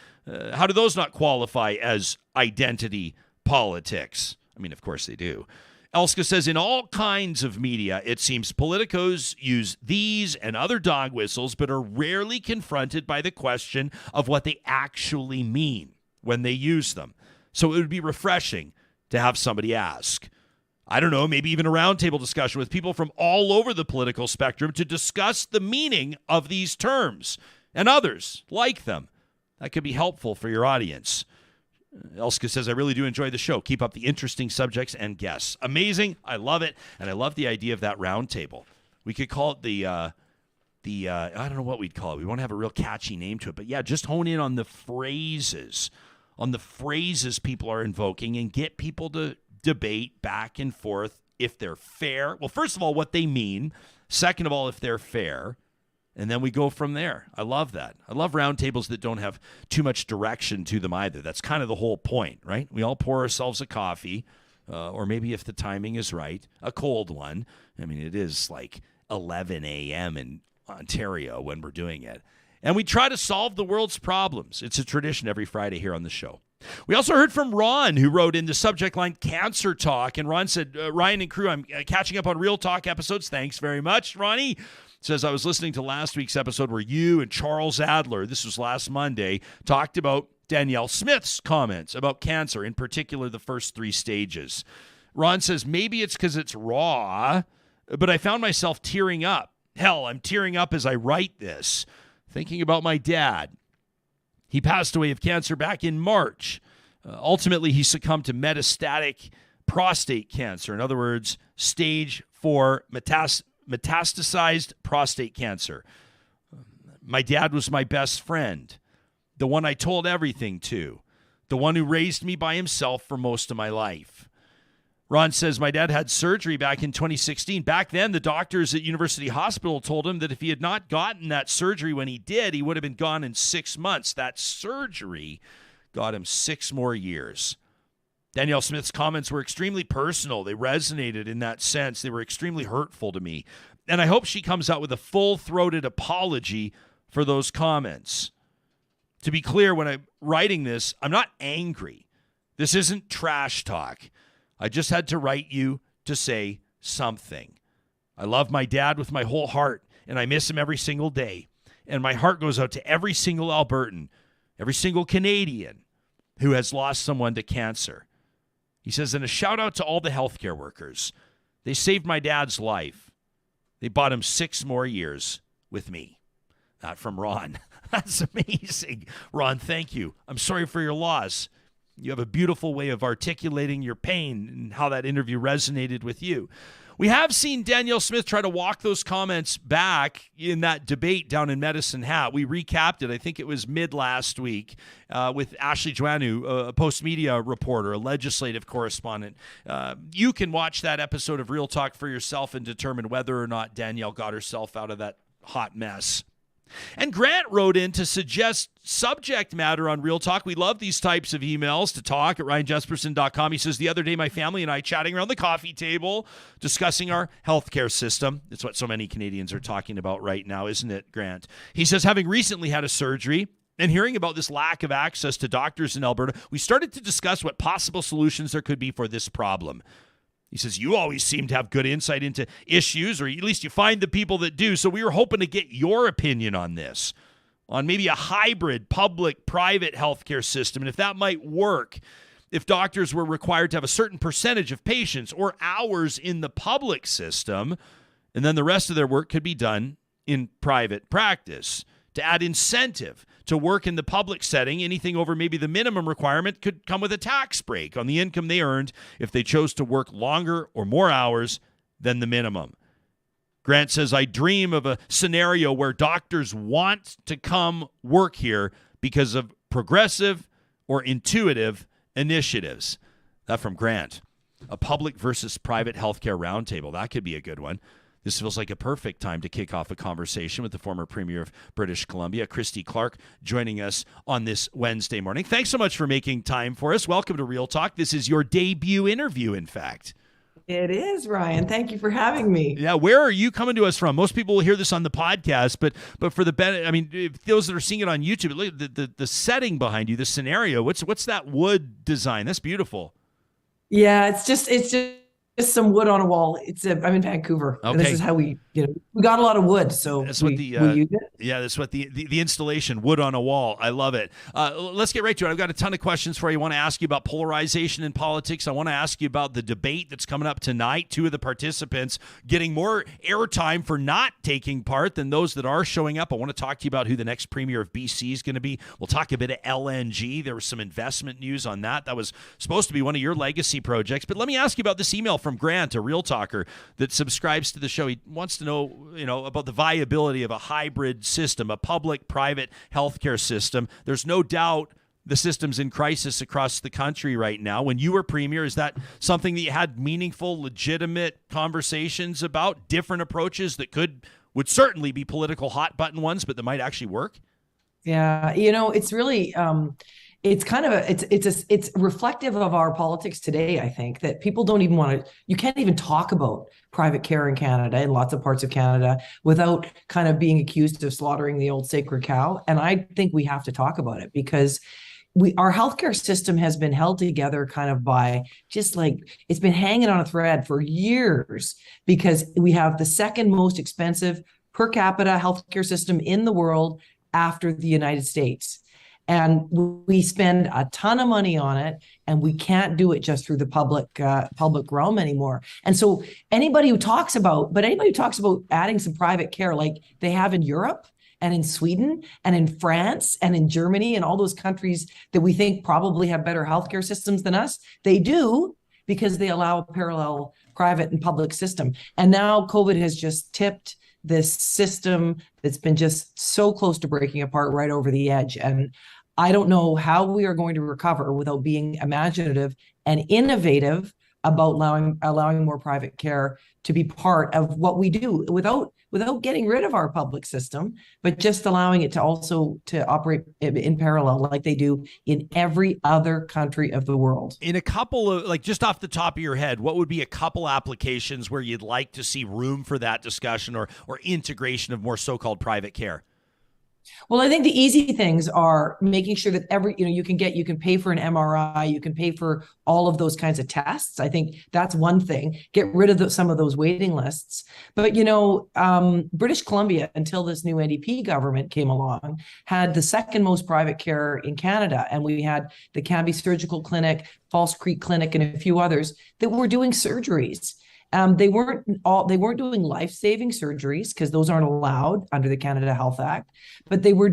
How do those not qualify as identity politics? I mean, of course they do. Elske says, in all kinds of media, it seems politicos use these and other dog whistles, but are rarely confronted by the question of what they actually mean when they use them. So it would be refreshing to have somebody ask. I don't know, maybe even a roundtable discussion with people from all over the political spectrum to discuss the meaning of these terms and others like them. That could be helpful for your audience. Elske says, I really do enjoy the show. Keep up the interesting subjects and guests. Amazing. I love it. And I love the idea of that roundtable. We could call it the I don't know what we'd call it. We won't have a real catchy name to it. But yeah, just hone in on the phrases people are invoking and get people to debate back and forth if they're fair. Well, first of all, what they mean. Second of all, if they're fair. And then we go from there. I love that. I love roundtables that don't have too much direction to them either. That's kind of the whole point, right? We all pour ourselves a coffee, or maybe if the timing is right, a cold one. I mean, it is like 11 a.m. in Ontario when we're doing it. And we try to solve the world's problems. It's a tradition every Friday here on the show. We also heard from Ron, who wrote in the subject line, Cancer Talk. And Ron said, Ryan and crew, I'm catching up on Real Talk episodes. Thanks very much, Ronnie. Says, I was listening to last week's episode where you and Charles Adler, this was last Monday, talked about Danielle Smith's comments about cancer, in particular the first 3 stages. Ron says, maybe it's because it's raw, but I found myself tearing up. Hell, I'm tearing up as I write this, thinking about my dad. He passed away of cancer back in March. Ultimately, he succumbed to metastatic prostate cancer. In other words, stage 4 metastasized prostate cancer. My dad was my best friend, the one I told everything to, the one who raised me by himself for most of my life. Ron says, my dad had surgery back in 2016. Back then, the doctors at University Hospital told him that if he had not gotten that surgery when he did, he would have been gone in 6 months. That surgery got him 6 more years. Danielle Smith's comments were extremely personal. They resonated in that sense. They were extremely hurtful to me. And I hope she comes out with a full-throated apology for those comments. To be clear, when I'm writing this, I'm not angry. This isn't trash talk. I just had to write you to say something. I love my dad with my whole heart, and I miss him every single day. And my heart goes out to every single Albertan, every single Canadian who has lost someone to cancer. He says, and a shout out to all the healthcare workers. They saved my dad's life. They bought him 6 more years with me. That from Ron. That's amazing. Ron, thank you. I'm sorry for your loss. You have a beautiful way of articulating your pain and how that interview resonated with you. We have seen Danielle Smith try to walk those comments back in that debate down in Medicine Hat. We recapped it, I think it was mid last week, with Ashley Joannou, a post-media reporter, a legislative correspondent. You can watch that episode of Real Talk for yourself and determine whether or not Danielle got herself out of that hot mess. And Grant wrote in to suggest subject matter on Real Talk. We love these types of emails to talk at ryanjesperson.com. He says, the other day, my family and I chatting around the coffee table, discussing our healthcare system. It's what so many Canadians are talking about right now, isn't it, Grant? He says, having recently had a surgery and hearing about this lack of access to doctors in Alberta, we started to discuss what possible solutions there could be for this problem. He says, you always seem to have good insight into issues, or at least you find the people that do. So we were hoping to get your opinion on this, on maybe a hybrid public-private healthcare system, and if that might work, if doctors were required to have a certain percentage of patients or hours in the public system, and then the rest of their work could be done in private practice. To add incentive to work in the public setting, anything over maybe the minimum requirement could come with a tax break on the income they earned if they chose to work longer or more hours than the minimum. Grant says, I dream of a scenario where doctors want to come work here because of progressive or intuitive initiatives. That from Grant. A public versus private healthcare roundtable. That could be a good one. This feels like a perfect time to kick off a conversation with the former Premier of British Columbia, Christy Clark, joining us on this Wednesday morning. Thanks so much for making time for us. Welcome to Real Talk. This is your debut interview, in fact. It is, Ryan. Thank you for having me. Yeah, where are you coming to us from? Most people will hear this on the podcast, but for the benefit, I mean, if those that are seeing it on YouTube, look at the setting behind you, the scenario. What's that wood design? That's beautiful. Yeah, it's just some wood on a wall. I'm in Vancouver. Okay. And this is how we got a lot of wood, so That's we use it. Yeah, that's what the installation, wood on a wall. I love it. Let's get right to it. I've got a ton of questions for you. I want to ask you about polarization in politics. I want to ask you about the debate that's coming up tonight. Two of the participants getting more airtime for not taking part than those that are showing up. I want to talk to you about who the next premier of BC is going to be. We'll talk a bit of LNG. There was some investment news on that. That was supposed to be one of your legacy projects. But let me ask you about this email from Grant, a Real Talker that subscribes to the show. He wants to know, about the viability of a hybrid system, a public-private healthcare system. There's no doubt the system's in crisis across the country right now. When you were premier, is that something that you had meaningful, legitimate conversations about, different approaches that would certainly be political hot-button ones, but that might actually work? Yeah, it's really it's kind of it's reflective of our politics today. I think that people don't even you can't even talk about private care in Canada, in lots of parts of Canada, without kind of being accused of slaughtering the old sacred cow. And I think we have to talk about it because our healthcare system has been held together kind of by just like it's been hanging on a thread for years because we have the second most expensive per capita healthcare system in the world after the United States. And we spend a ton of money on it, and we can't do it just through the public realm anymore. And so anybody who talks about adding some private care like they have in Europe and in Sweden and in France and in Germany and all those countries that we think probably have better healthcare systems than us, they do because they allow a parallel private and public system. And now COVID has just tipped this system that's been just so close to breaking apart right over the edge. And I don't know how we are going to recover without being imaginative and innovative about allowing more private care to be part of what we do without getting rid of our public system, but just allowing it to also to operate in parallel like they do in every other country of the world. In a couple of, just off the top of your head, what would be a couple applications where you'd like to see room for that discussion or integration of more so-called private care? Well, I think the easy things are making sure that you can pay for an MRI, you can pay for all of those kinds of tests. I think that's one thing. Get rid of some of those waiting lists. But, British Columbia, until this new NDP government came along, had the second most private care in Canada. And we had the Cambie Surgical Clinic, False Creek Clinic, and a few others that were doing surgeries. They weren't doing life-saving surgeries because those aren't allowed under the Canada Health Act, but they were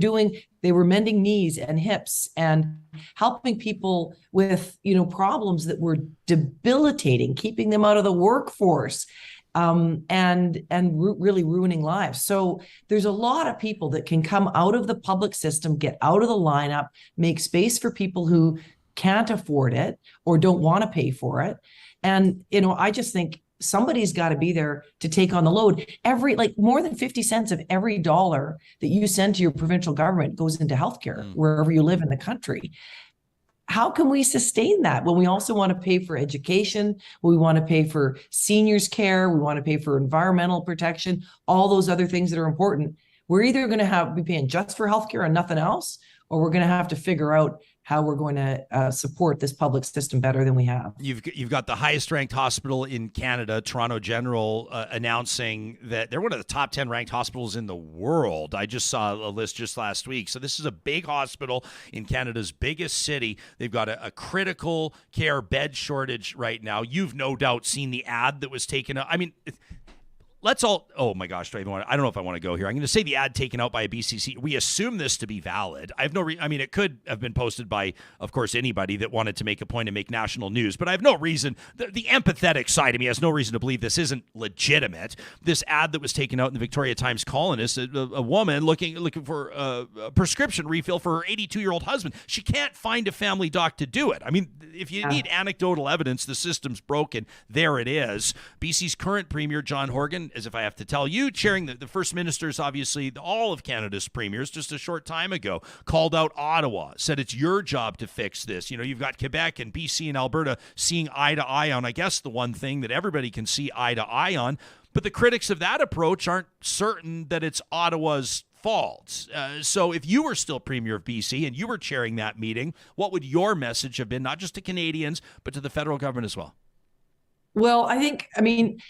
mending knees and hips and helping people with, problems that were debilitating, keeping them out of the workforce, and really ruining lives. So there's a lot of people that can come out of the public system, get out of the lineup, make space for people who can't afford it or don't want to pay for it. And, I just think somebody's got to be there to take on the load. More than 50 cents of every dollar that you send to your provincial government goes into healthcare wherever you live in the country. How can we sustain that when we also want to pay for education, we want to pay for seniors care, we want to pay for environmental protection, all those other things that are important? We're either going to be paying just for healthcare and nothing else, or we're going to have to figure out how we're going to support this public system better than we have. You've got the highest ranked hospital in Canada, Toronto General, announcing that they're one of the top 10 ranked hospitals in the world. I just saw a list just last week. So this is a big hospital in Canada's biggest city. They've got a critical care bed shortage right now. You've no doubt seen the ad that was taken up. I mean, oh my gosh, I don't know if I want to go here. I'm going to say the ad taken out by a BCC. We assume this to be valid. I have it could have been posted by, of course, anybody that wanted to make a point and make national news, but I have no reason. The empathetic side of me has no reason to believe this isn't legitimate. This ad that was taken out in the Victoria Times Colonist, a woman looking for a prescription refill for her 82-year-old husband. She can't find a family doc to do it. I mean, if you need anecdotal evidence, the system's broken. There it is. BC's current premier, John Horgan, as if I have to tell you, chairing the First Ministers, obviously all of Canada's premiers, just a short time ago, called out Ottawa, said it's your job to fix this. You know, you've got Quebec and BC and Alberta seeing eye to eye on, I guess, the one thing that everybody can see eye to eye on. But the critics of that approach aren't certain that it's Ottawa's fault. So if you were still Premier of BC and you were chairing that meeting, what would your message have been, not just to Canadians, but to the federal government as well? Well, I mean,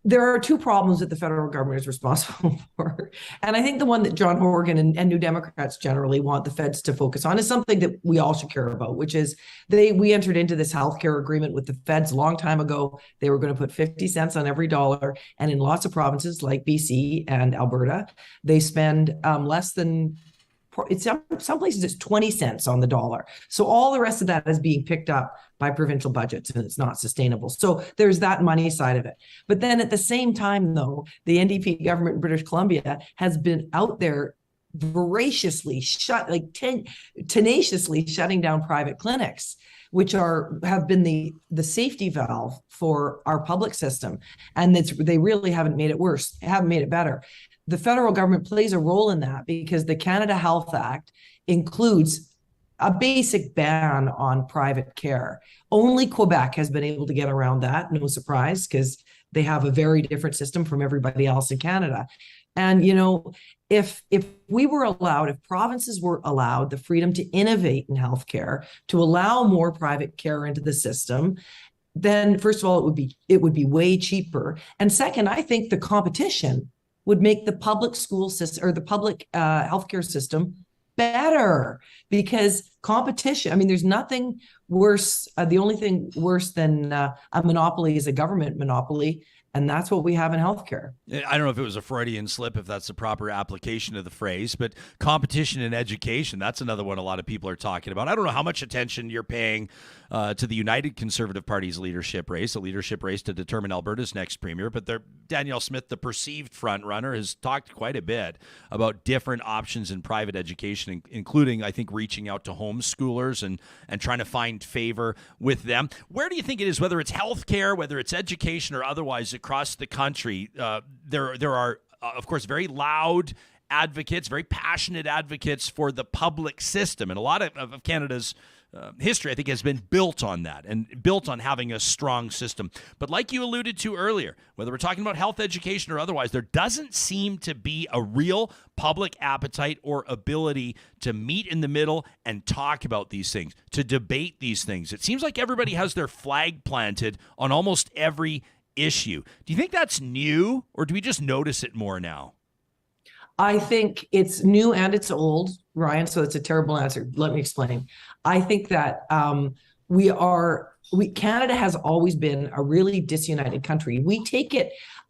there are two problems that the federal government is responsible for. And I think the one that John Horgan and New Democrats generally want the feds to focus on is something that we all should care about, which is we entered into this healthcare agreement with the feds a long time ago. They were going to put 50 cents on every dollar. And in lots of provinces like BC and Alberta, they spend less than, some places it's 20 cents on the dollar. So all the rest of that is being picked up by provincial budgets, and it's not sustainable. So there's that money side of it. But then at the same time, though, the NDP government in British Columbia has been out there voraciously tenaciously shutting down private clinics, which have been the safety valve for our public system. And they really haven't made it worse, haven't made it better. The federal government plays a role in that because the Canada Health Act includes a basic ban on private care. Only Quebec has been able to get around that, no surprise, because they have a very different system from everybody else in Canada. And, you know, if provinces were allowed the freedom to innovate in healthcare, to allow more private care into the system, then first of all, it would be way cheaper. And second, I think the competition would make the public school system or the public healthcare system better, because competition, I mean, there's nothing worse. The only thing worse than a monopoly is a government monopoly. And that's what we have in healthcare. I don't know if it was a Freudian slip, if that's the proper application of the phrase, but competition in education, that's another one a lot of people are talking about. I don't know how much attention you're paying to the United Conservative Party's leadership race, a leadership race to determine Alberta's next premier, but Danielle Smith, the perceived front runner, has talked quite a bit about different options in private education, including, I think, reaching out to homeschoolers and trying to find favor with them. Where do you think it is, whether it's healthcare, whether it's education or otherwise, across the country, there are, of course, very loud advocates, very passionate advocates for the public system. And a lot of Canada's history, I think, has been built on that and built on having a strong system. But like you alluded to earlier, whether we're talking about health, education, or otherwise, there doesn't seem to be a real public appetite or ability to meet in the middle and talk about these things, to debate these things. It seems like everybody has their flag planted on almost every issue. Do you think that's new, or do we just notice it more now? I think it's new and it's old, Ryan, so it's a terrible answer. Let me explain. I think that Canada has always been a really disunited country.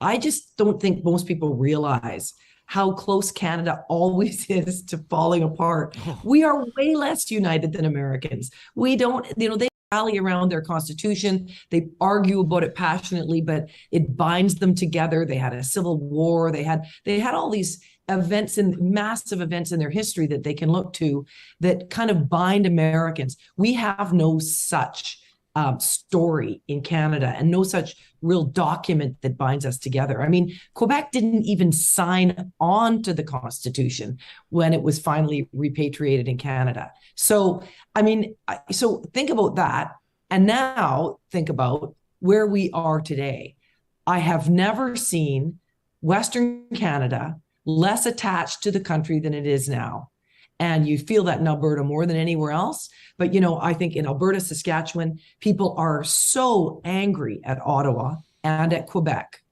I just don't think most people realize how close Canada always is to falling apart. We are way less united than Americans. We don't, they rally around their constitution. They argue about it passionately, but it binds them together. They had a civil war. They had all these events and massive events in their history that they can look to that kind of bind Americans. We have no such story in Canada and no such real document that binds us together. I mean, Quebec didn't even sign on to the Constitution when it was finally repatriated in Canada. So, I mean, so think about that. And now think about where we are today. I have never seen Western Canada less attached to the country than it is now. And you feel that in Alberta more than anywhere else. But, I think in Alberta, Saskatchewan, people are so angry at Ottawa and at Quebec.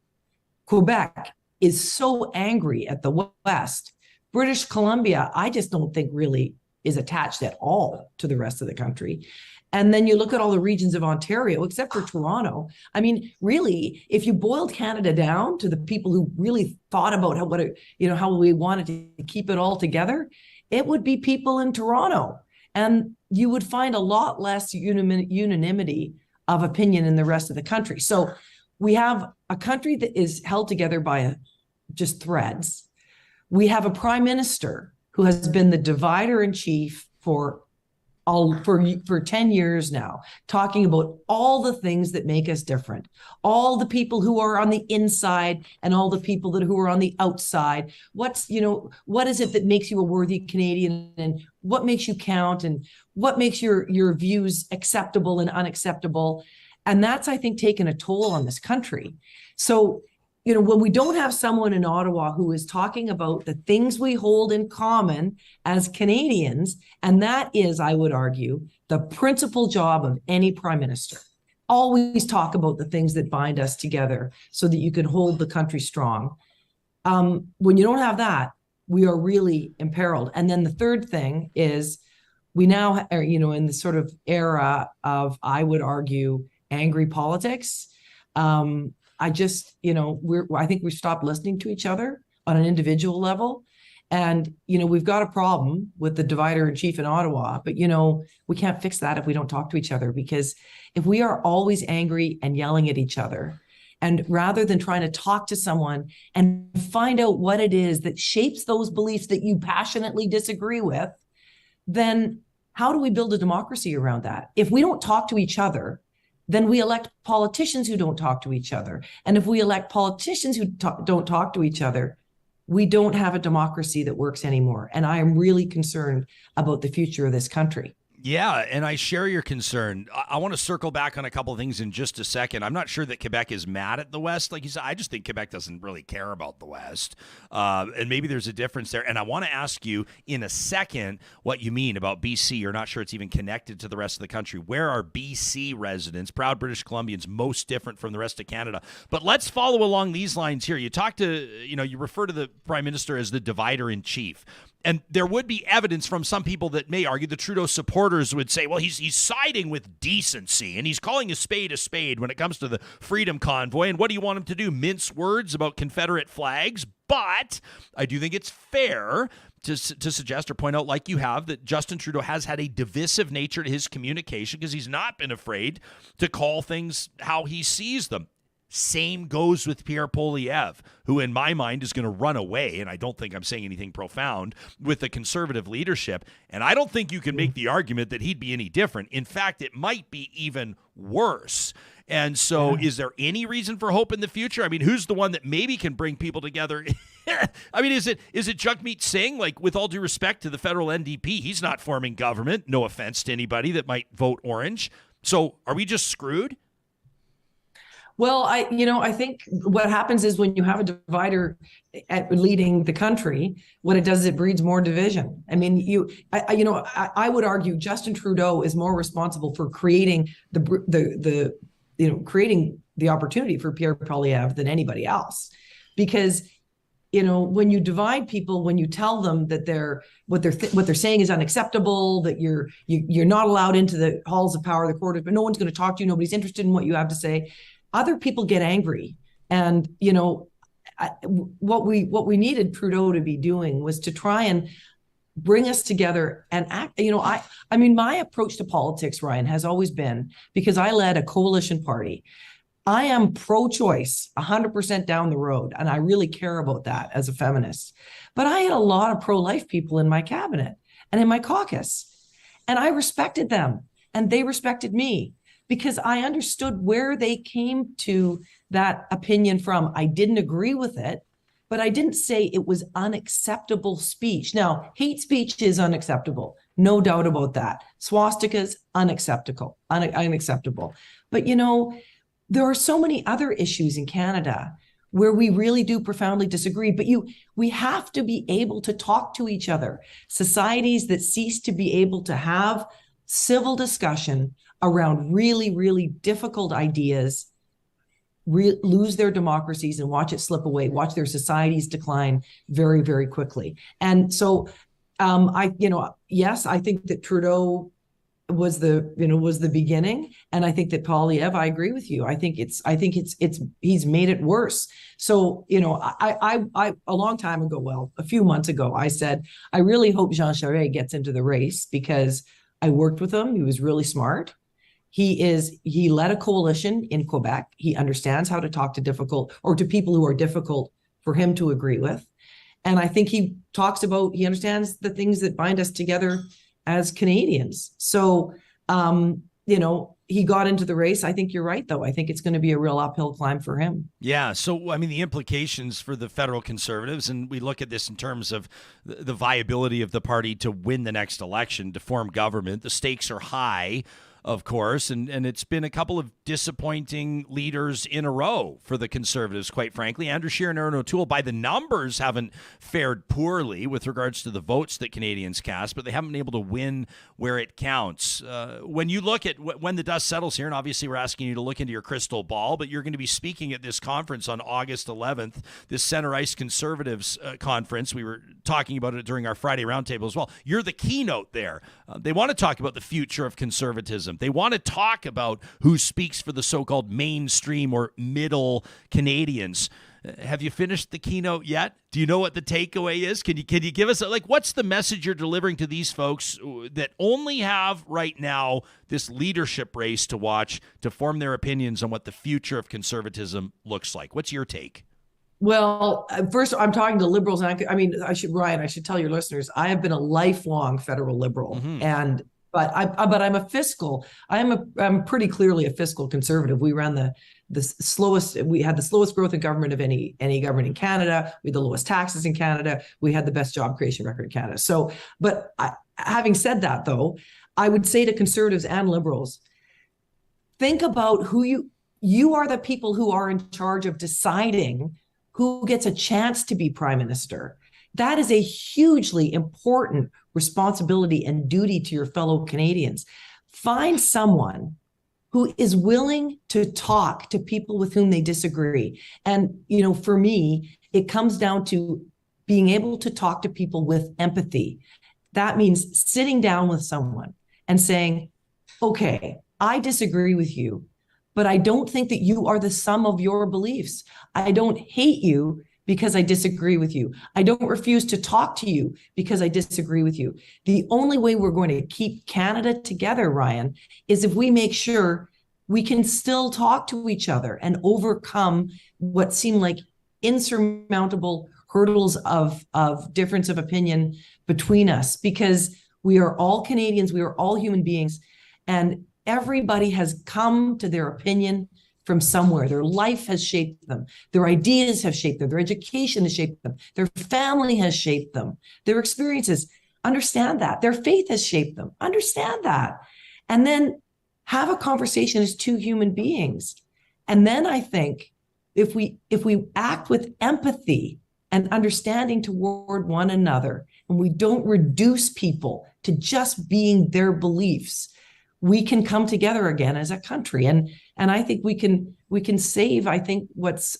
Quebec is so angry at the West. British Columbia, I just don't think really is attached at all to the rest of the country. And then you look at all the regions of Ontario, except for Toronto. I mean, really, if you boiled Canada down to the people who really thought about how we wanted to keep it all together, it would be people in Toronto. And you would find a lot less unanimity of opinion in the rest of the country. So we have a country that is held together by just threads. We have a prime minister who has been the divider in chief for all for 10 years now, talking about all the things that make us different, all the people who are on the inside and all the people who are on the outside. What is it that makes you a worthy Canadian, and what makes you count, and what makes your views acceptable and unacceptable? And that's, I think, taken a toll on this country. So, when we don't have someone in Ottawa who is talking about the things we hold in common as Canadians, and that is, I would argue, the principal job of any prime minister. Always talk about the things that bind us together so that you can hold the country strong. When you don't have that, we are really imperiled. And then the third thing is, we now are, in the sort of era of, I would argue, angry politics. I think we've stopped listening to each other on an individual level. And, we've got a problem with the divider in chief in Ottawa, but, we can't fix that if we don't talk to each other, because if we are always angry and yelling at each other, and rather than trying to talk to someone and find out what it is that shapes those beliefs that you passionately disagree with, then how do we build a democracy around that? If we don't talk to each other, then we elect politicians who don't talk to each other. And if we elect politicians who don't talk to each other, we don't have a democracy that works anymore. And I am really concerned about the future of this country. Yeah, and I share your concern. I want to circle back on a couple of things in just a second. I'm not sure that Quebec is mad at the West. Like you said, I just think Quebec doesn't really care about the West. And maybe there's a difference there. And I want to ask you in a second what you mean about BC. You're not sure it's even connected to the rest of the country. Where are BC residents, proud British Columbians, most different from the rest of Canada? But let's follow along these lines here. You talk to, you refer to the Prime Minister as the divider in chief. And there would be evidence from some people that may argue, the Trudeau supporters would say, well, he's siding with decency, and he's calling a spade when it comes to the Freedom Convoy. And what do you want him to do? Mince words about Confederate flags? But I do think it's fair to suggest or point out, like you have, that Justin Trudeau has had a divisive nature to his communication, because he's not been afraid to call things how he sees them. Same goes with Pierre Poilievre, who in my mind is going to run away, and I don't think I'm saying anything profound, with the Conservative leadership. And I don't think you can make the argument that he'd be any different. In fact, it might be even worse. And so is there any reason for hope in the future? I mean, who's the one that maybe can bring people together? I mean, is it Jagmeet Singh? Like, with all due respect to the federal NDP, he's not forming government. No offense to anybody that might vote orange. So are we just screwed? Well, I think what happens is, when you have a divider leading the country, what it does is it breeds more division. I mean, I would argue Justin Trudeau is more responsible for creating creating the opportunity for Pierre Poilievre than anybody else, because when you divide people, when you tell them that what they're saying is unacceptable, that you're not allowed into the halls of power, the corridors, but no one's going to talk to you, nobody's interested in what you have to say. Other people get angry. And, what we needed Trudeau to be doing was to try and bring us together and act. My approach to politics, Ryan, has always been, because I led a coalition party, I am pro-choice 100% down the road. And I really care about that as a feminist. But I had a lot of pro-life people in my cabinet and in my caucus. And I respected them, and they respected me, because I understood where they came to that opinion from. I didn't agree with it, but I didn't say it was unacceptable speech. Now, hate speech is unacceptable. No doubt about that. Swastikas, unacceptable. But, there are so many other issues in Canada where we really do profoundly disagree, but we have to be able to talk to each other. Societies that cease to be able to have civil discussion around really, really difficult ideas lose their democracies and watch it slip away, watch their societies decline very, very quickly. And so, yes, I think that Trudeau was the beginning, and I think that Poilievre, I agree with you. I think he's made it worse. So, I a long time ago, well, a few months ago, I said, I really hope Jean Charest gets into the race, because I worked with him. He was really smart. He led a coalition in Quebec. He understands how to talk to people who are difficult for him to agree with. And I think he understands the things that bind us together as Canadians. So, he got into the race. I think you're right, though. I think it's going to be a real uphill climb for him. Yeah. So, I mean, the implications for the federal Conservatives, and we look at this in terms of the viability of the party to win the next election, to form government. The stakes are high, of course, and it's been a couple of disappointing leaders in a row for the Conservatives, quite frankly. Andrew Scheer and Erin O'Toole, by the numbers, haven't fared poorly with regards to the votes that Canadians cast, but they haven't been able to win where it counts. When you look at when the dust settles here, and obviously we're asking you to look into your crystal ball, but you're going to be speaking at this conference on August 11th, this Center Ice Conservatives conference. We were talking about it during our Friday roundtable as well. You're the keynote there. They want to talk about the future of conservatism. They want to talk about who speaks for the so-called mainstream or middle Canadians. Have you finished the keynote yet? Do you know what the takeaway is? Can you give us what's the message you're delivering to these folks that only have right now this leadership race to watch to form their opinions on what the future of conservatism looks like? What's your take? Well, first, I'm talking to liberals, and I should tell your listeners, I have been a lifelong federal liberal, but I'm pretty clearly a fiscal conservative. We ran we had the slowest growth in government of any government in Canada. We had the lowest taxes in Canada. We had the best job creation record in Canada. So, having said that, though, I would say to conservatives and liberals, think about who you are, the people who are in charge of deciding who gets a chance to be prime minister. That is a hugely important responsibility and duty to your fellow Canadians. Find someone who is willing to talk to people with whom they disagree. And, for me, it comes down to being able to talk to people with empathy. That means sitting down with someone and saying, okay, I disagree with you, but I don't think that you are the sum of your beliefs. I don't hate you because I disagree with you. I don't refuse to talk to you because I disagree with you. The only way we're going to keep Canada together, Ryan, is if we make sure we can still talk to each other and overcome what seem like insurmountable hurdles of difference of opinion between us, because we are all Canadians, we are all human beings, and everybody has come to their opinion from somewhere. Their life has shaped them. Their ideas have shaped them. Their education has shaped them. Their family has shaped them. Their experiences, understand that. Their faith has shaped them. Understand that. And then have a conversation as two human beings. And then I think if we act with empathy and understanding toward one another, and we don't reduce people to just being their beliefs, we can come together again as a country. And I think we can save, I think, what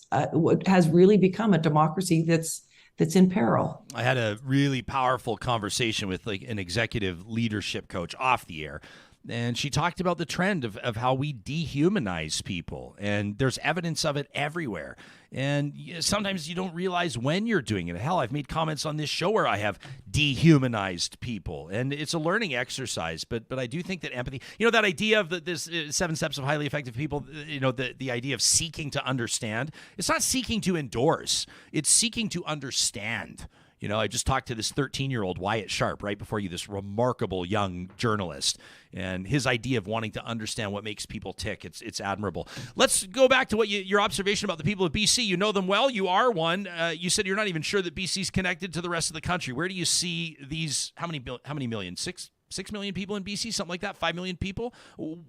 has really become a democracy that's in peril. I had a really powerful conversation with an executive leadership coach off the air. And she talked about the trend of how we dehumanize people. And there's evidence of it everywhere. And sometimes you don't realize when you're doing it. Hell, I've made comments on this show where I have dehumanized people. And it's a learning exercise. But I do think that empathy, that idea of this 7 steps of highly effective people, the idea of seeking to understand, it's not seeking to endorse. It's seeking to understand. I just talked to this 13-year-old Wyatt Sharpe right before you, this remarkable young journalist, and his idea of wanting to understand what makes people tick. It's admirable. Let's go back to your observation about the people of BC. You know them well. You are one. You said you're not even sure that BC's connected to the rest of the country. Where do you see these? How many million? 6 million people in BC, something like that. 5 million people.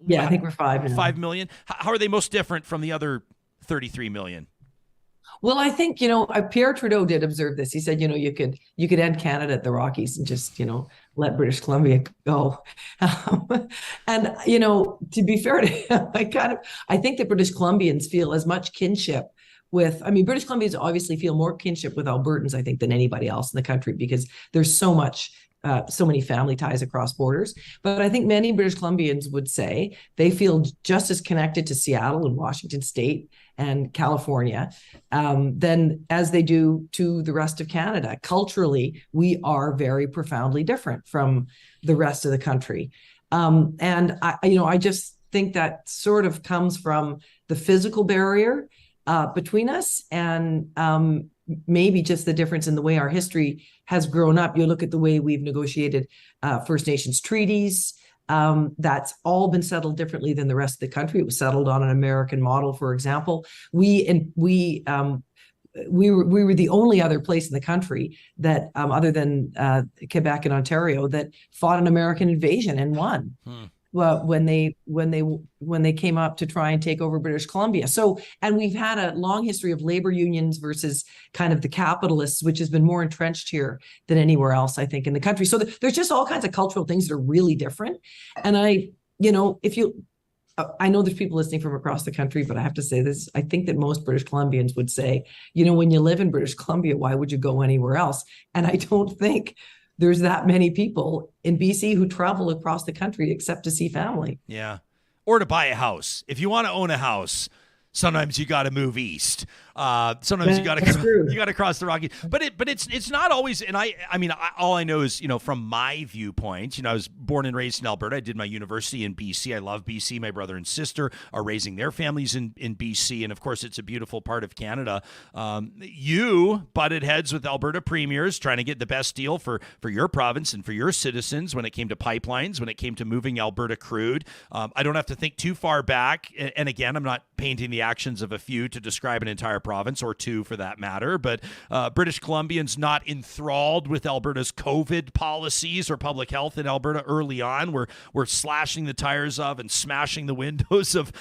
Yeah, I think we're 5 now. 5 million. How are they most different from the other 33 million? Well, I think, Pierre Trudeau did observe this. He said, you could end Canada at the Rockies and just, let British Columbia go. And, to be fair to him, I think that British Columbians feel as much kinship British Columbians obviously feel more kinship with Albertans, I think, than anybody else in the country, because there's so many family ties across borders. But I think many British Columbians would say they feel just as connected to Seattle and Washington State and California than as they do to the rest of Canada. Culturally, we are very profoundly different from the rest of the country. And I just think that sort of comes from the physical barrier between us. And maybe just the difference in the way our history has grown up. You look at the way we've negotiated First Nations treaties. That's all been settled differently than the rest of the country. It was settled on an American model, for example. We were the only other place in the country that, other than Quebec and Ontario, that fought an American invasion and won. Well, when they came up to try and take over British Columbia. So, and we've had a long history of labor unions versus kind of the capitalists, which has been more entrenched here than anywhere else, I think, in the country. So there's just all kinds of cultural things that are really different. And I know there's people listening from across the country, but I have to say this, I think that most British Columbians would say, when you live in British Columbia, why would you go anywhere else? And I don't think there's that many people in BC who travel across the country except to see family. Yeah. Or to buy a house. If you want to own a house, sometimes you got to move east. Sometimes you got to cross the Rockies. But it's not always. And I mean, all I know is, from my viewpoint, I was born and raised in Alberta. I did my university in BC. I love BC. My brother and sister are raising their families in BC. And of course, it's a beautiful part of Canada. You butted heads with Alberta premiers trying to get the best deal for your province and for your citizens when it came to pipelines, when it came to moving Alberta crude. I don't have to think too far back. And again, I'm not painting the actions of a few to describe an entire province, or two for that matter, but British Columbians not enthralled with Alberta's COVID policies or public health in Alberta early on. We're slashing the tires of and smashing the windows of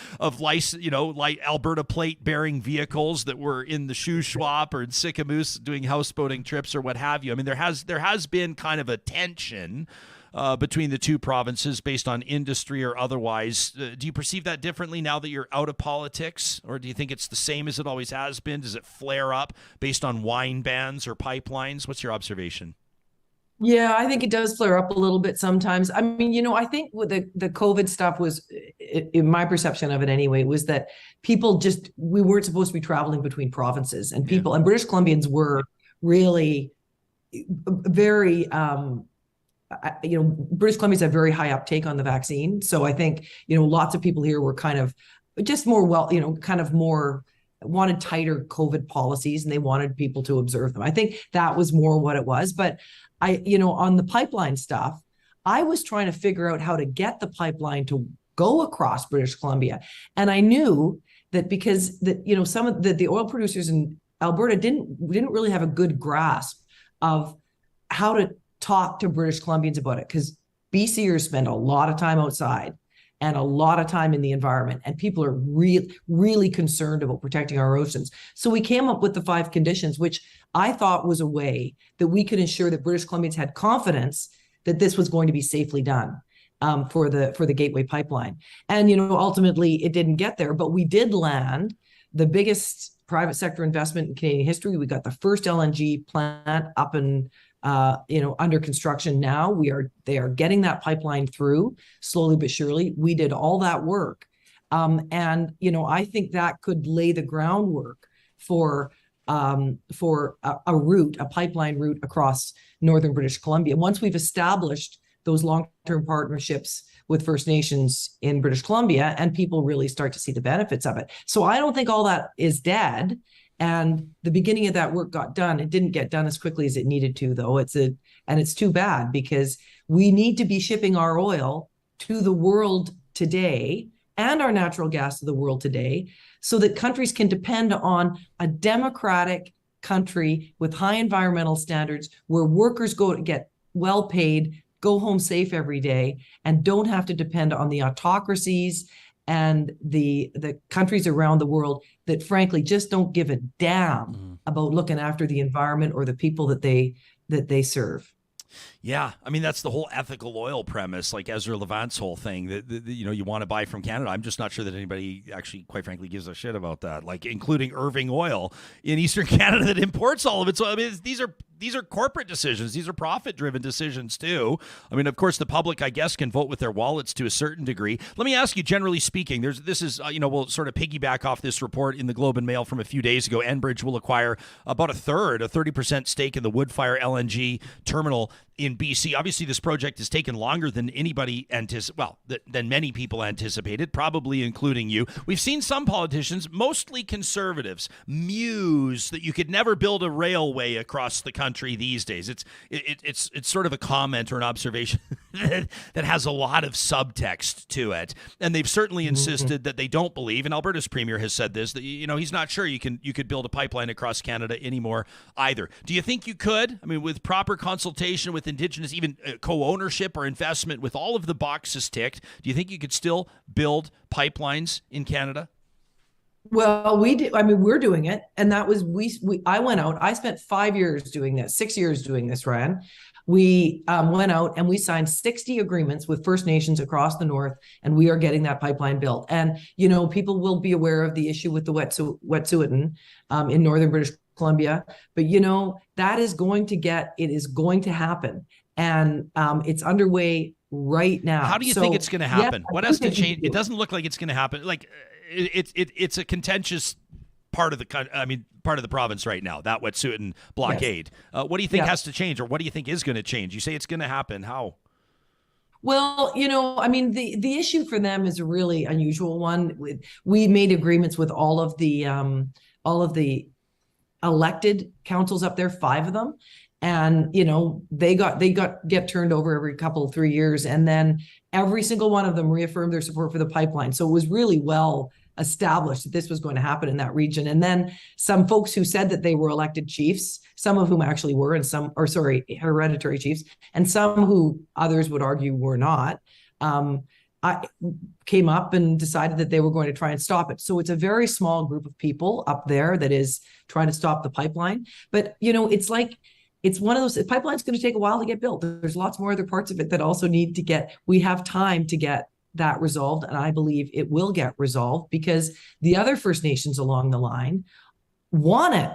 like Alberta plate bearing vehicles that were in the Shuswap or in Sicamous doing houseboating trips or what have you. I mean, there has been kind of a tension between the two provinces based on industry or otherwise. Do you perceive that differently now that you're out of politics, or do you think it's the same as it always has been? Does it flare up based on wine bans or pipelines? What's your observation? Yeah, I think it does flare up a little bit sometimes. I mean, I think with the COVID stuff was, in my perception of it anyway, was that people we weren't supposed to be traveling between provinces, and people, and British Columbians were really very, British Columbians have very high uptake on the vaccine. So I think, lots of people here were kind of just more wanted tighter COVID policies, and they wanted people to observe them. I think that was more what it was. But on the pipeline stuff, I was trying to figure out how to get the pipeline to go across British Columbia. And I knew that because some of the oil producers in Alberta didn't really have a good grasp of how to talk to British Columbians about it, because BCers spend a lot of time outside and a lot of time in the environment, and people are really concerned about protecting our oceans. So we came up with the 5 conditions, which I thought was a way that we could ensure that British Columbians had confidence that this was going to be safely done for the Gateway Pipeline. And ultimately it didn't get there, but we did land the biggest private sector investment in Canadian history. We got the first LNG plant up and under construction now. They are getting that pipeline through slowly but surely. We did all that work. And I think that could lay the groundwork for a pipeline route across northern British Columbia. Once we've established those long-term partnerships with First Nations in British Columbia, and people really start to see the benefits of it. So I don't think all that is dead. And the beginning of that work got done. It didn't get done as quickly as it needed to, though. And it's too bad, because we need to be shipping our oil to the world today and our natural gas to the world today, so that countries can depend on a democratic country with high environmental standards, where workers go to get well paid, go home safe every day, and don't have to depend on the autocracies and the countries around the world that frankly just don't give a damn about looking after the environment or the people that they serve. Yeah, I mean, that's the whole ethical oil premise, like Ezra Levant's whole thing, that you want to buy from Canada. I'm just not sure that anybody actually, quite frankly, gives a shit about that, like including Irving Oil in Eastern Canada that imports all of it. So I mean, these are corporate decisions. These are profit-driven decisions too. I mean, of course, the public, I guess, can vote with their wallets to a certain degree. Let me ask you, generally speaking, we'll sort of piggyback off this report in the Globe and Mail from a few days ago. Enbridge will acquire about a 30% stake in the Woodfire LNG terminal in BC. Obviously, this project has taken longer than anybody than many people anticipated, probably including you. We've seen some politicians, mostly conservatives, muse that you could never build a railway across the country these days. It's sort of a comment or an observation that has a lot of subtext to it, and they've certainly insisted that they don't believe. And Alberta's premier has said this, that he's not sure you could build a pipeline across Canada anymore either. Do you think you could? I mean, with proper consultation with Indigenous, even co-ownership or investment, with all of the boxes ticked, do you think you could still build pipelines in Canada? Well, we do. I mean, we're doing it. And that was, I went out, I spent 5 years doing this, 6 years doing this, Ryan. We went out and we signed 60 agreements with First Nations across the north, and we are getting that pipeline built. And, people will be aware of the issue with the Wet'suwet'en in northern British Columbia, but that is going to happen, and it's underway right now. How do you think it's going to happen? What has to change? It doesn't look like it's going to happen. Like it's a contentious part of the province right now, that Wet'suwet'en blockade. Yes. What do you think has to change, or what do you think is going to change? You say it's going to happen. How? Well, the issue for them is a really unusual one. We made agreements with all of the elected councils up there, 5 of them. And, they get turned over every 3 years. And then every single one of them reaffirmed their support for the pipeline. So it was really well established that this was going to happen in that region. And then some folks who said that they were elected chiefs, some of whom actually were, hereditary chiefs, and some who others would argue were not, I came up and decided that they were going to try and stop it. So it's a very small group of people up there that is trying to stop the pipeline. But, it's one of those, the pipeline's going to take a while to get built. There's lots more other parts of it that also need to we have time to get that resolved. And I believe it will get resolved because the other First Nations along the line want it.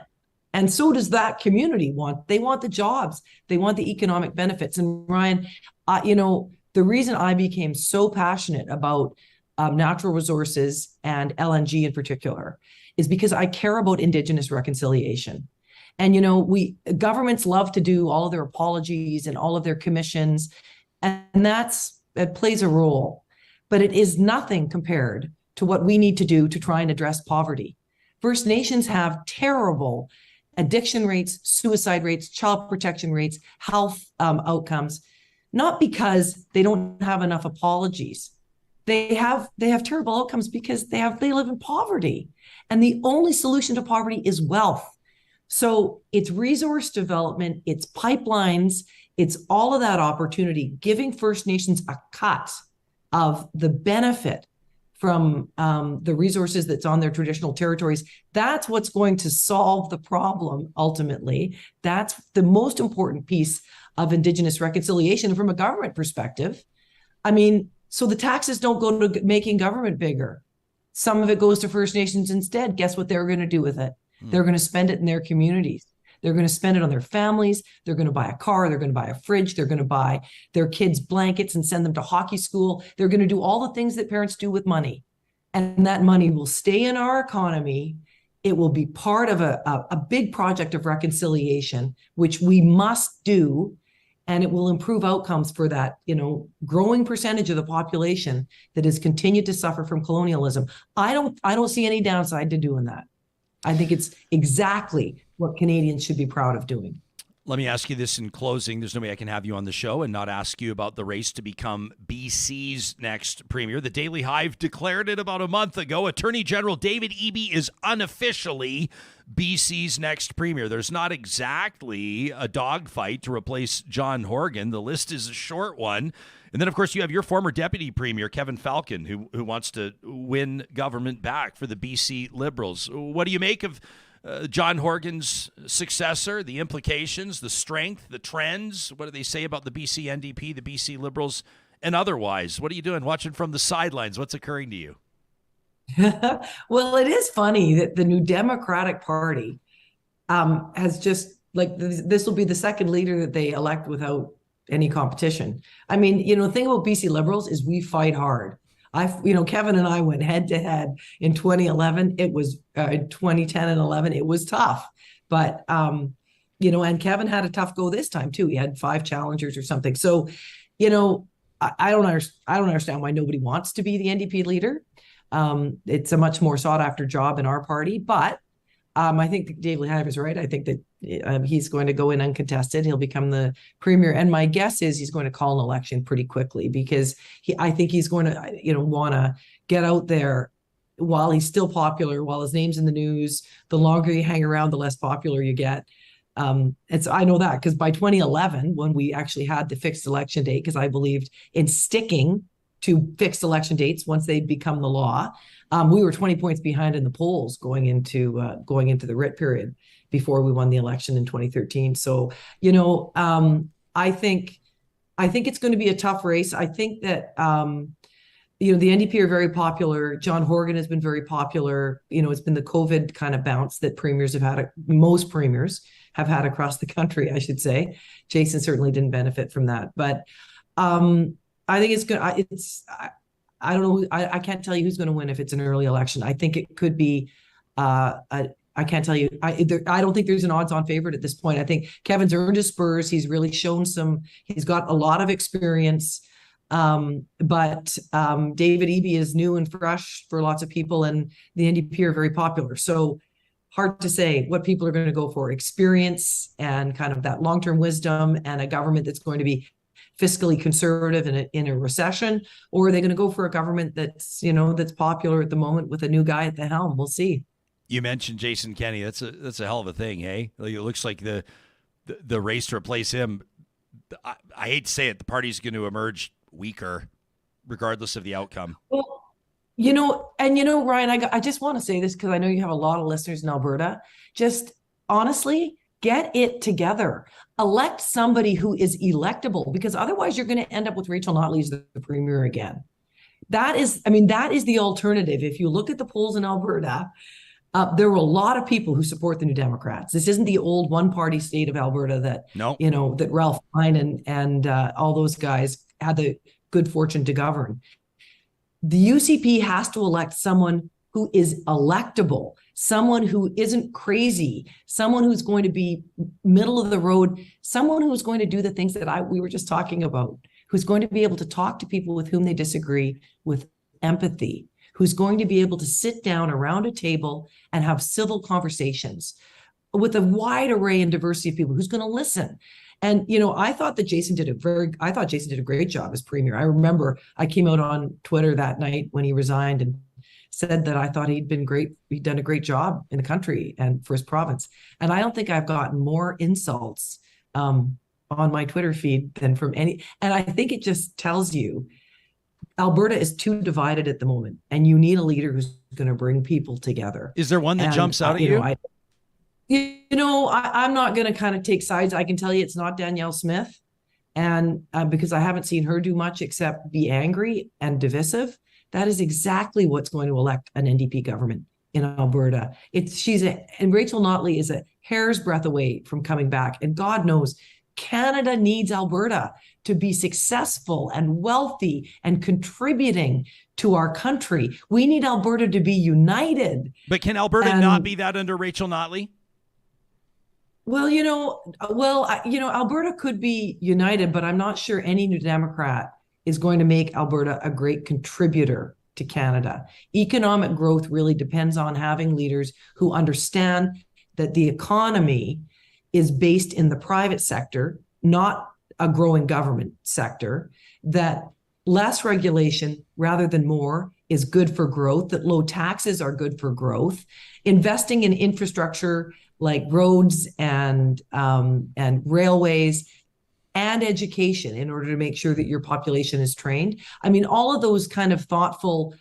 And so does that community they want the jobs. They want the economic benefits. And Ryan, the reason I became so passionate about natural resources and LNG in particular is because I care about Indigenous reconciliation. And, governments love to do all of their apologies and all of their commissions, and it plays a role, but it is nothing compared to what we need to do to try and address poverty. First Nations have terrible addiction rates, suicide rates, child protection rates, health outcomes, not because they don't have enough apologies. They have terrible outcomes because they live in poverty. And the only solution to poverty is wealth. So it's resource development, it's pipelines, it's all of that opportunity, giving First Nations a cut of the benefit from the resources that's on their traditional territories. That's what's going to solve the problem ultimately. That's the most important piece of Indigenous reconciliation. And from a government perspective, so the taxes don't go to making government bigger. Some of it goes to First Nations instead. Guess what they're going to do with it? They're going to spend it in their communities. They're going to spend it on their families. They're going to buy a car. They're going to buy a fridge. They're going to buy their kids blankets and send them to hockey school. They're going to do all the things that parents do with money. And that money will stay in our economy. It will be part of a big project of reconciliation, which we must do. And it will improve outcomes for that, growing percentage of the population that has continued to suffer from colonialism. I don't see any downside to doing that. I think it's exactly what Canadians should be proud of doing. Let me ask you this in closing. There's no way I can have you on the show and not ask you about the race to become BC's next premier. The Daily Hive declared it about a month ago. Attorney General David Eby is unofficially BC's next premier. There's not exactly a dogfight to replace John Horgan. The list is a short one. And then, of course, you have your former deputy premier, Kevin Falcon, who wants to win government back for the BC Liberals. What do you make of John Horgan's successor, the implications, the strength, the trends? What do they say about the BC NDP, the BC Liberals, and otherwise? What are you doing watching from the sidelines? What's occurring to you? Well, it is funny that the New Democratic Party has just, this will be the second leader that they elect without any competition. The thing about BC Liberals is we fight hard. Kevin and I went head to head in 2011. It was 2010 and 11. It was tough, but and Kevin had a tough go this time too. He had 5 challengers or something. So, I don't understand why nobody wants to be the NDP leader. It's a much more sought after job in our party, but I think that Dave Lehigh is right. I think that he's going to go in uncontested. He'll become the premier. And my guess is he's going to call an election pretty quickly, because I think he's going to, want to get out there while he's still popular, while his name's in the news. The longer you hang around, the less popular you get. I know that because by 2011, when we actually had the fixed election date, because I believed in sticking to fixed election dates once they become the law, we were 20 points behind in the polls going into the writ period before we won the election in 2013. So, I think it's going to be a tough race. I think that, the NDP are very popular. John Horgan has been very popular. It's been the COVID kind of bounce that premiers have had. Most premiers have had across the country, I should say. Jason certainly didn't benefit from that. But I think it's good. I don't know. I can't tell you who's going to win if it's an early election. I think it could be. I can't tell you. I don't think there's an odds-on favorite at this point. I think Kevin's earned his spurs. He's really shown he's got a lot of experience. But David Eby is new and fresh for lots of people, and the NDP are very popular. So hard to say what people are going to go for: experience and kind of that long-term wisdom, and a government that's going to be fiscally conservative in a recession, or are they going to go for a government that's popular at the moment with a new guy at the helm? We'll see. You mentioned Jason Kenney. That's a hell of a thing, hey? Like, it looks like the race to replace him. I hate to say it, the party's going to emerge weaker, regardless of the outcome. Well, Ryan, I just want to say this because I know you have a lot of listeners in Alberta. Just honestly, get it together. Elect somebody who is electable, because otherwise you're going to end up with Rachel Notley as the premier again. That is the alternative. If you look at the polls in Alberta, there were a lot of people who support the New Democrats. This isn't the old one-party state of Alberta that Ralph Klein and all those guys had the good fortune to govern. The UCP has to elect someone who is electable, someone who isn't crazy, someone who's going to be middle of the road, someone who's going to do the things that we were just talking about, who's going to be able to talk to people with whom they disagree with empathy, who's going to be able to sit down around a table and have civil conversations with a wide array and diversity of people, who's going to listen. And, I thought Jason did a great job as premier. I remember I came out on Twitter that night when he resigned and said that I thought he'd been great. He'd done a great job in the country and for his province. And I don't think I've gotten more insults on my Twitter feed than from any. And I think it just tells you Alberta is too divided at the moment, and you need a leader who's going to bring people together. Is there one that jumps out at you? I'm not going to kind of take sides. I can tell you it's not Danielle Smith, and because I haven't seen her do much except be angry and divisive. That is exactly what's going to elect an NDP government in Alberta. And Rachel Notley is a hair's breadth away from coming back. And God knows Canada needs Alberta to be successful and wealthy and contributing to our country. We need Alberta to be united. But can Alberta not be that under Rachel Notley? Well, Alberta could be united, but I'm not sure any New Democrat is going to make Alberta a great contributor to Canada. Economic growth really depends on having leaders who understand that the economy is based in the private sector, not a growing government sector, that less regulation rather than more is good for growth, that low taxes are good for growth, investing in infrastructure like roads and railways and education in order to make sure that your population is trained. I mean, all of those kind of thoughtful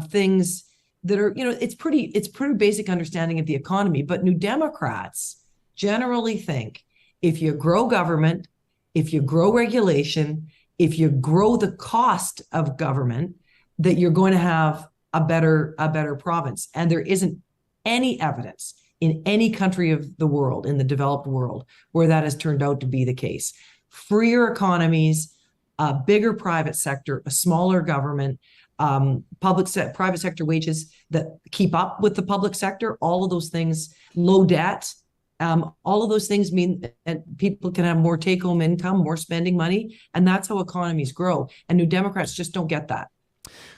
things that are, it's pretty basic understanding of the economy. But New Democrats generally think if you grow government, if you grow regulation, if you grow the cost of government, that you're going to have a better province. And there isn't any evidence in any country of the world, in the developed world, where that has turned out to be the case. Freer economies, a bigger private sector, a smaller government, private sector wages that keep up with the public sector, all of those things, low debt, All of those things mean that people can have more take-home income, more spending money, and that's how economies grow. And New Democrats just don't get that.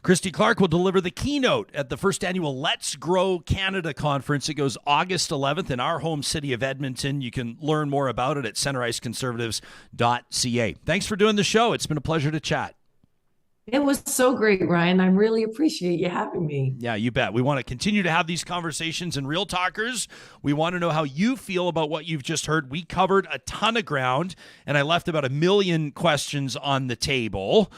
Christy Clark will deliver the keynote at the first annual Let's Grow Canada conference. It goes August 11th in our home city of Edmonton. You can learn more about it at centericeconservatives.ca. Thanks for doing the show. It's been a pleasure to chat. It was so great, Ryan. I really appreciate you having me. Yeah, you bet. We want to continue to have these conversations. And Real Talkers, we want to know how you feel about what you've just heard. We covered a ton of ground, and I left about 1 million questions on the table.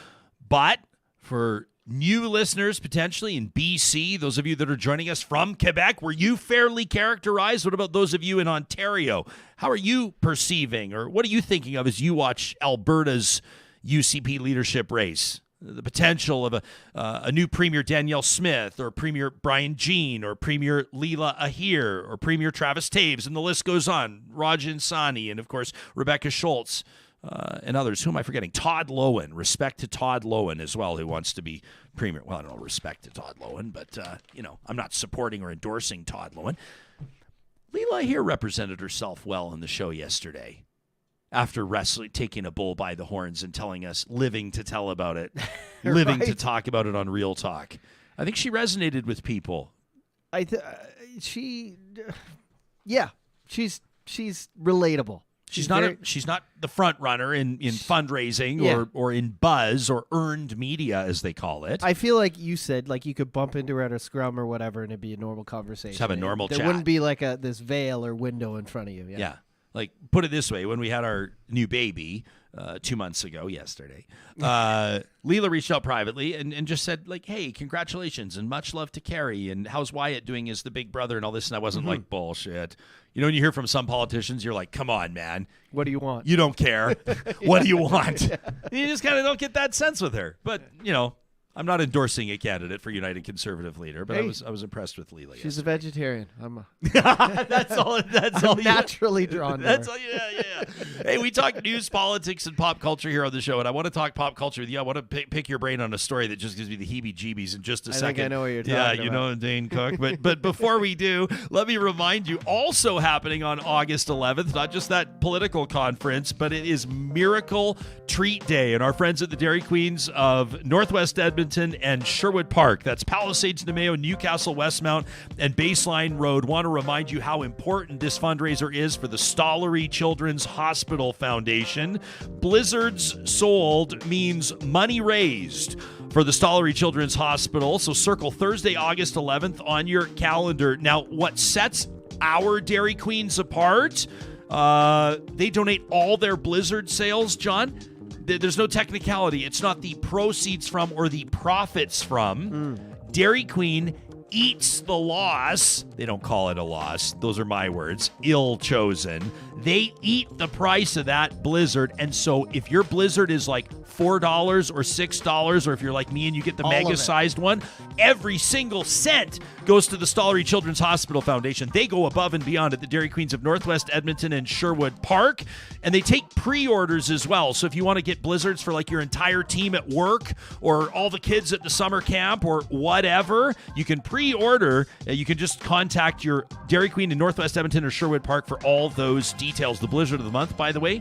But for new listeners potentially in BC, those of you that are joining us from Quebec, were you fairly characterized? What about those of you in Ontario? How are you perceiving, or what are you thinking of as you watch Alberta's UCP leadership race? The potential of a new Premier Danielle Smith, or Premier Brian Jean, or Premier Leela Ahir, or Premier Travis Taves, and the list goes on. Rajan Sani, and of course Rebecca Schultz, and others. Who am I forgetting? Todd Lowen. Respect to Todd Lowen as well, who wants to be Premier. Well, I don't know, respect to Todd Lowen, but I'm not supporting or endorsing Todd Lowen. Leela Ahir represented herself well in the show yesterday, after taking a bull by the horns and telling us, living to tell about it, living to talk about it on Real Talk. I think she resonated with people. She's relatable. She's not the front runner in fundraising or in buzz or earned media, as they call it. I feel like you said, like, you could bump into her at a scrum or whatever, and it'd be a normal conversation. Just have a normal chat. There wouldn't be like this veil or window in front of you. Yeah. Like, put it this way, when we had our new baby 2 months ago, yesterday, Leela reached out privately and just said, like, hey, congratulations and much love to Carrie, and how's Wyatt doing as the big brother and all this, and I wasn't like, bullshit. You know, when you hear from some politicians, you're like, come on, man. What do you want? You don't care. What do you want? You just kind of don't get that sense with her. But, I'm not endorsing a candidate for United Conservative Leader, but I was impressed with Leela. She's a vegetarian. That's all. I'm naturally drawn to her. Yeah. Hey, we talk news, politics, and pop culture here on the show, and I want to talk pop culture with you. I want to pick your brain on a story that just gives me the heebie-jeebies in just a second. I think I know what you're talking about. Yeah, you know Dane Cook. But before we do, let me remind you, also happening on August 11th, not just that political conference, but it is Miracle Treat Day, and our friends at the Dairy Queens of Northwest Edmonton and Sherwood Park, that's Palisades, Nemeo, Newcastle, Westmount, and Baseline Road, want to remind you how important this fundraiser is for the Stollery Children's Hospital Foundation. Blizzards sold means money raised for the Stollery Children's Hospital, so circle Thursday, August 11th on your calendar. Now, what sets our Dairy Queens apart, they donate all their Blizzard sales, John. There's no technicality. It's not the proceeds from or the profits from. Dairy Queen eats the loss. They don't call it a loss. Those are my words. Ill chosen. They eat the price of that Blizzard. And so if your Blizzard is like $4 or $6, or if you're like me and you get the mega-sized one, every single cent goes to the Stollery Children's Hospital Foundation. They go above and beyond at the Dairy Queens of Northwest Edmonton and Sherwood Park, and they take pre-orders as well. So if you want to get Blizzards for like your entire team at work or all the kids at the summer camp or whatever, you can pre-order. You can just contact your Dairy Queen in Northwest Edmonton or Sherwood Park for all those details. The Blizzard of the month, by the way,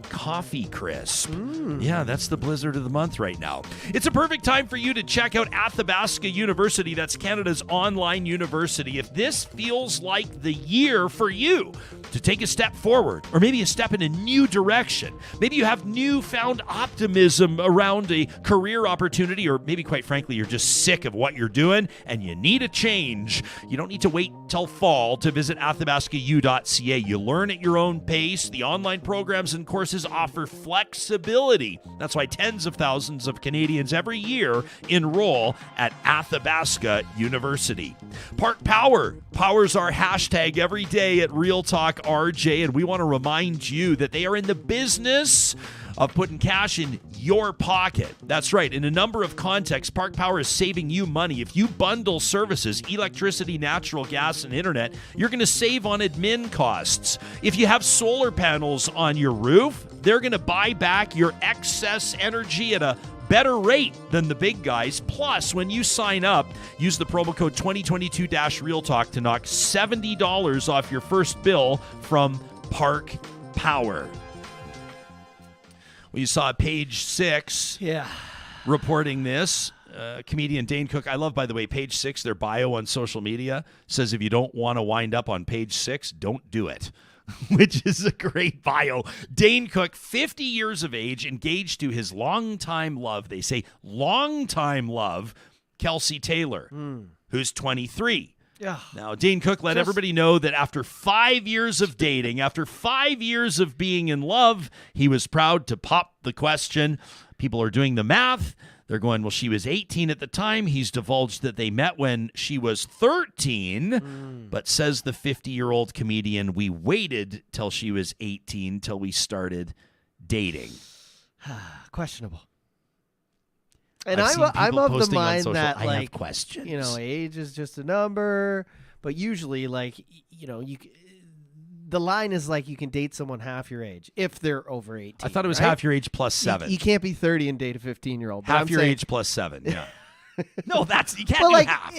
Coffee Crisp. Yeah, that's the Blizzard of the month right now. It's a perfect time for you to check out Athabasca University. That's Canada's online university. If this feels like the year for you to take a step forward, or maybe a step in a new direction, maybe you have newfound optimism around a career opportunity, or maybe, quite frankly, you're just sick of what you're doing and you need a change, you don't need to wait till fall to visit athabascau.ca. You learn at your own pace. The online programs and courses offer flexibility. That's why tens of thousands of Canadians every year enroll at Athabasca University. Park Power powers our hashtag every day at Real Talk RJ, and we want to remind you that they are in the business of putting cash in your pocket. That's right. In a number of contexts, Park Power is saving you money. If you bundle services, electricity, natural gas, and internet, you're going to save on admin costs. If you have solar panels on your roof, they're going to buy back your excess energy at a better rate than the big guys. Plus, when you sign up, use the promo code 2022-RealTalk to knock $70 off your first bill from Park Power. Well, you saw Page 6 reporting this. Comedian Dane Cook. I love, by the way, Page 6, their bio on social media says if you don't want to wind up on Page 6, don't do it. Which is a great bio. Dane Cook, 50 years of age, engaged to his longtime love. They say longtime love, Kelsi Taylor, who's 23. Yeah. Now, Dane Cook let everybody know that after 5 years of dating, after 5 years of being in love, he was proud to pop the question. People are doing the math. They're going, well, she was 18 at the time. He's divulged that they met when she was 13, but says the 50-year-old comedian, we waited till she was 18 till we started dating. Questionable. And I'm of the mind that, I like, have questions. You know, age is just a number, but usually, like, you know, the line is like you can date someone half your age if they're over 18. I thought it was right? half your age plus 7. You can't be 30 and date a 15-year-old. Half your age plus 7, yeah. No, you can't do like, half.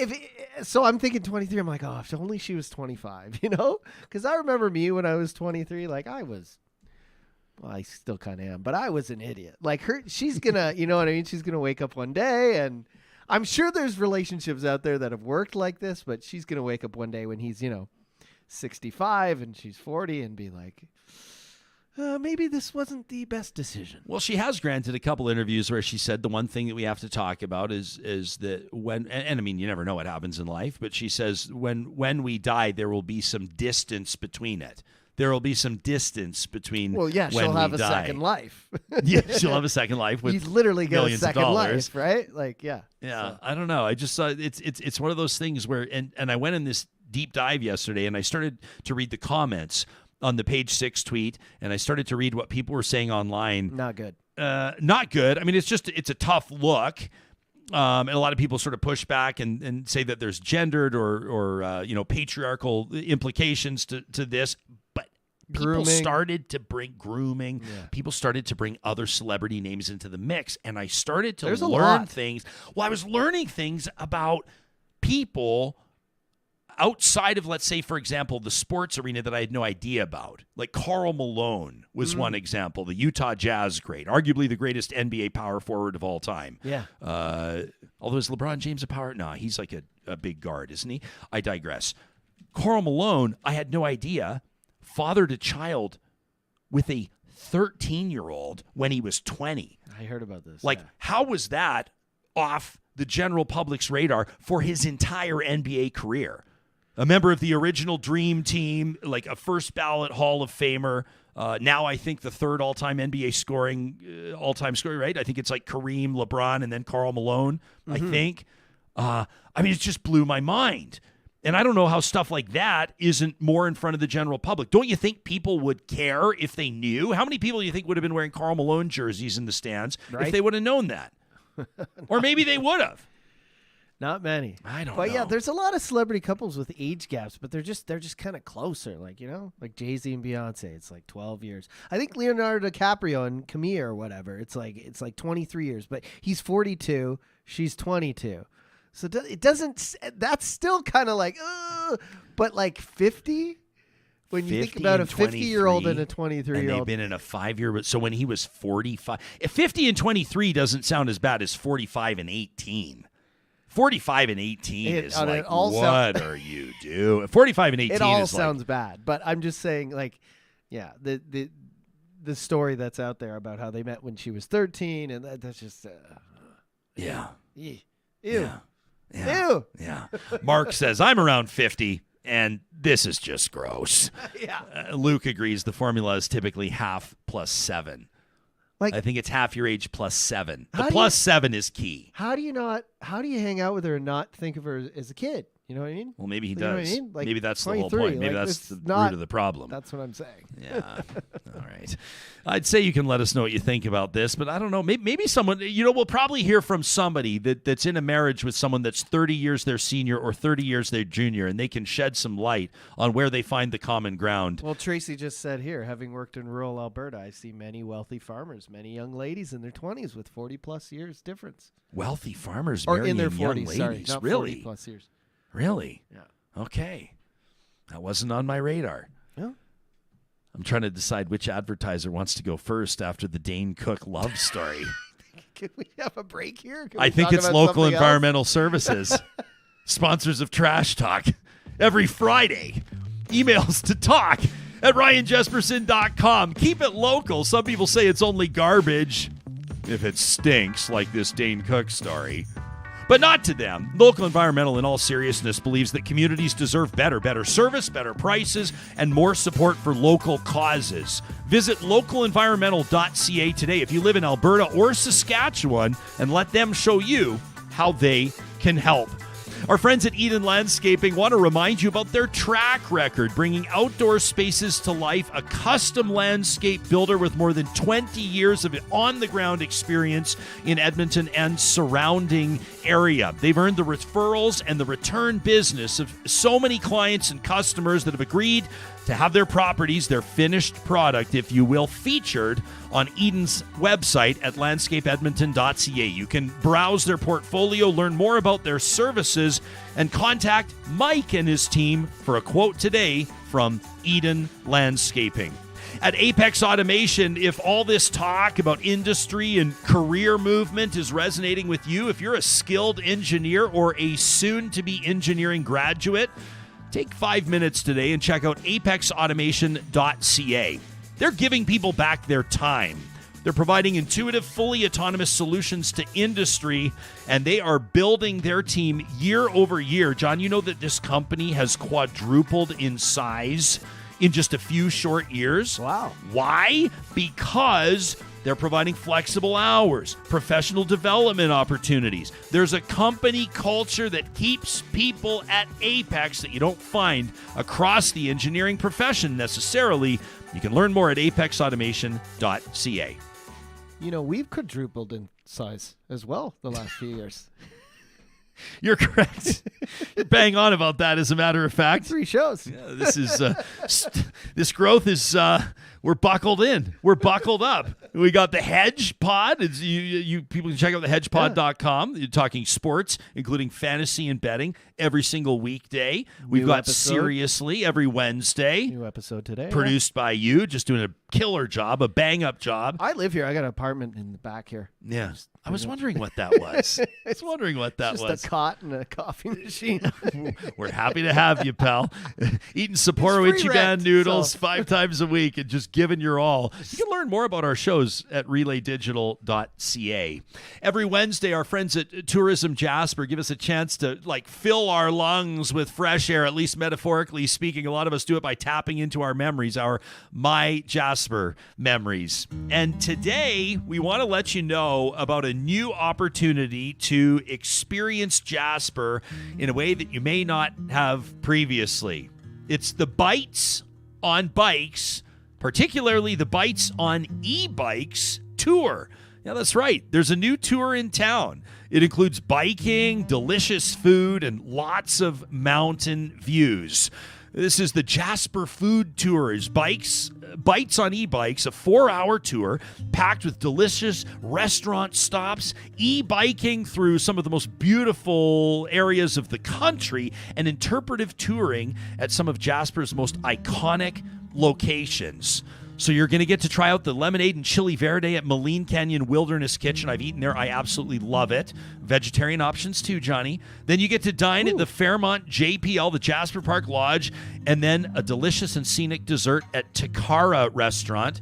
So I'm thinking 23. I'm like, oh, if only she was 25, you know? Because I remember me when I was 23, like I still kind of am, but I was an idiot. Like she's gonna, you know what I mean? She's gonna wake up one day, and I'm sure there's relationships out there that have worked like this, but she's gonna wake up one day when he's, 65 and she's 40 and be like, maybe this wasn't the best decision. Well, she has granted a couple interviews where she said the one thing that we have to talk about is that when, and I mean, you never know what happens in life, but she says when we die, there will be some distance between it. There will be some distance between Well, yeah, when she'll have we a die. second life. Yeah, she'll have a second life with He's literally got a millions of second dollars. life, right? Like, yeah. Yeah, So. I don't know. I just saw it's one of those things where and I went in this deep dive yesterday and I started to read the comments on the Page 6 tweet and I started to read what people were saying online. Not good. Not good. I mean, it's a tough look. And a lot of people sort of push back and say that there's gendered or patriarchal implications to this. But people started to bring grooming. Yeah. People started to bring other celebrity names into the mix. And I started to learn things. Well, I was learning things about people outside of, let's say, for example, the sports arena that I had no idea about. Like Karl Malone was one example, the Utah Jazz great, arguably the greatest NBA power forward of all time. Yeah. Although is LeBron James a power? No, he's like a big guard, isn't he? I digress. Karl Malone, I had no idea, fathered a child with a 13-year-old when he was 20. I heard about this. Like, how was that off the general public's radar for his entire NBA career? A member of the original Dream Team, like a first ballot Hall of Famer. Now I think the third all-time NBA all-time scoring, right? I think it's like Kareem, LeBron, and then Karl Malone, I think. I mean, it just blew my mind. And I don't know how stuff like that isn't more in front of the general public. Don't you think people would care if they knew? How many people do you think would have been wearing Karl Malone jerseys in the stands if they would have known that? Or maybe they would have. Not many. I don't know. But yeah, there's a lot of celebrity couples with age gaps, but they're just kind of closer. Like, like Jay-Z and Beyonce, it's like 12 years. I think Leonardo DiCaprio and Camilla or whatever, it's like 23 years, but he's 42, she's 22. So it doesn't, that's still kind of like, but like 50? When you think about a 50-year-old and a 23-year-old. And they've been in a 5-year, so when he was 45, 50 and 23 doesn't sound as bad as 45 and 18. 45 and 18 is like, what are you doing? 45 and 18 it all is sounds bad, but I'm just saying, like, yeah, the story that's out there about how they met when she was 13, and that's just, yeah. Ew. Yeah. Ew. Yeah. Mark says, I'm around 50, and this is just gross. Yeah. Luke agrees the formula is typically half plus 7. Like, I think it's half your age plus 7. The plus 7 is key. How do you not how do you hang out with her and not think of her as a kid? You know what I mean? Well, maybe he You know what I does. mean? Like, Maybe that's the whole 23, point. Maybe like, that's it's the not- root of the problem. That's what I'm saying. Yeah. All right. I'd say you can let us know what you think about this, but I don't know. Maybe someone, we'll probably hear from somebody that's in a marriage with someone that's 30 years their senior or 30 years their junior, and they can shed some light on where they find the common ground. Well, Tracy just said here, having worked in rural Alberta, I see many wealthy farmers, many young ladies in their 20s with 40-plus years difference. Wealthy farmers Or marrying in their young 40s, ladies. sorry, not Really? 40-plus years. Really? Yeah. Okay. That wasn't on my radar. Yeah. I'm trying to decide which advertiser wants to go first after the Dane Cook love story. Can we have a break here? Can I we think talk it's about Local something else? Environmental Services, sponsors of Trash Talk. Every Friday, emails to talk@ryanjesperson.com. Keep it local. Some people say it's only garbage if it stinks, like this Dane Cook story. But not to them. Local Environmental, in all seriousness, believes that communities deserve better service, better prices, and more support for local causes. Visit localenvironmental.ca today if you live in Alberta or Saskatchewan, and let them show you how they can help. Our friends at Eden Landscaping want to remind you about their track record, bringing outdoor spaces to life, a custom landscape builder with more than 20 years of on-the-ground experience in Edmonton and surrounding area. They've earned the referrals and the return business of so many clients and customers that have agreed to have their properties, their finished product, if you will, featured on Eden's website at landscapeedmonton.ca. You can browse their portfolio, learn more about their services, and contact Mike and his team for a quote today from Eden Landscaping. At Apex Automation, if all this talk about industry and career movement is resonating with you, if you're a skilled engineer or a soon-to-be engineering graduate, take 5 minutes today and check out apexautomation.ca. They're giving people back their time. They're providing intuitive, fully autonomous solutions to industry, and they are building their team year over year. John, you know that this company has quadrupled in size in just a few short years. Wow. Why? Because they're providing flexible hours, professional development opportunities. There's a company culture that keeps people at Apex that you don't find across the engineering profession necessarily. You can learn more at apexautomation.ca. You know, we've quadrupled in size as well the last few years. You're correct. You're bang on about that, as a matter of fact. 3 shows. Yeah, this is this growth is we're buckled in. We're buckled up. We got the Hedge Pod. It's, you people can check out the hedgepod.com. You're talking sports, including fantasy and betting, every single weekday. We've New got episode. Seriously every Wednesday. New episode today. Produced by you, just doing a killer job, a bang-up job. I live here. I got an apartment in the back here. Yeah. I was wondering what that was. I was wondering what that Just was. a cot and a coffee machine. We're happy to have you, pal. Eating Sapporo It's free Ichiban rent, noodles so. 5 times a week and just giving your all. You can learn more about our shows at relaydigital.ca. Every Wednesday, our friends at Tourism Jasper give us a chance to fill our lungs with fresh air, at least metaphorically speaking. A lot of us do it by tapping into our memories, our MyJasper Memories. And today, we want to let you know about a new opportunity to experience Jasper in a way that you may not have previously. It's the Bites on Bikes, particularly the Bites on e-bikes tour. Yeah, that's right. There's a new tour in town. It includes biking, delicious food, and lots of mountain views. This is the Jasper Food Tours, Bites on e-bikes, a 4-hour tour packed with delicious restaurant stops, e-biking through some of the most beautiful areas of the country, and interpretive touring at some of Jasper's most iconic locations. So you're going to get to try out the lemonade and chili verde at Moline Canyon Wilderness Kitchen. I've eaten there. I absolutely love it. Vegetarian options too, Johnny. Then you get to dine at the Fairmont JPL, the Jasper Park Lodge, and then a delicious and scenic dessert at Takara Restaurant.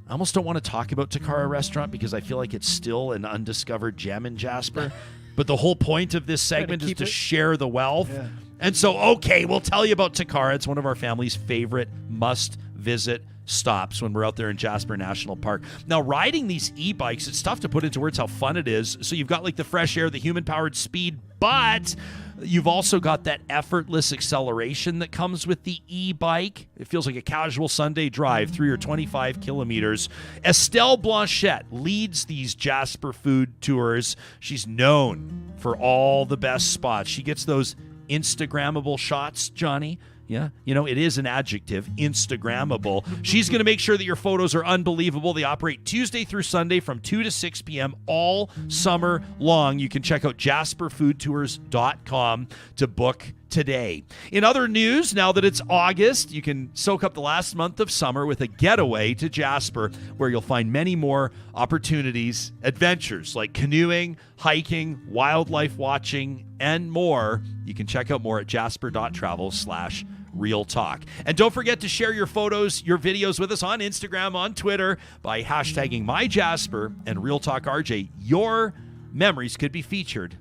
I almost don't want to talk about Takara Restaurant because I feel like it's still an undiscovered gem in Jasper. But the whole point of this segment is to share the wealth. Yeah. And so, okay, we'll tell you about Takara. It's one of our family's favorite must-visit stops when we're out there in Jasper National Park. Now, riding these e-bikes, it's tough to put into words how fun it is. So you've got like the fresh air, the human-powered speed, but you've also got that effortless acceleration that comes with the e-bike. It feels like a casual Sunday drive, 3 or 25 kilometers. Estelle Blanchette leads these Jasper Food Tours. She's known for all the best spots. She gets those Instagrammable shots, Johnny. Yeah, it is an adjective, Instagrammable. She's going to make sure that your photos are unbelievable. They operate Tuesday through Sunday from 2 to 6 p.m. all summer long. You can check out jasperfoodtours.com to book today. In other news, now that it's August, you can soak up the last month of summer with a getaway to Jasper, where you'll find many more opportunities, adventures like canoeing, hiking, wildlife watching, and more. You can check out more at jasper.travel/Real Talk. And don't forget to share your photos, your videos with us on Instagram, on Twitter, by hashtagging MyJasper and Real Talk RJ. Your memories could be featured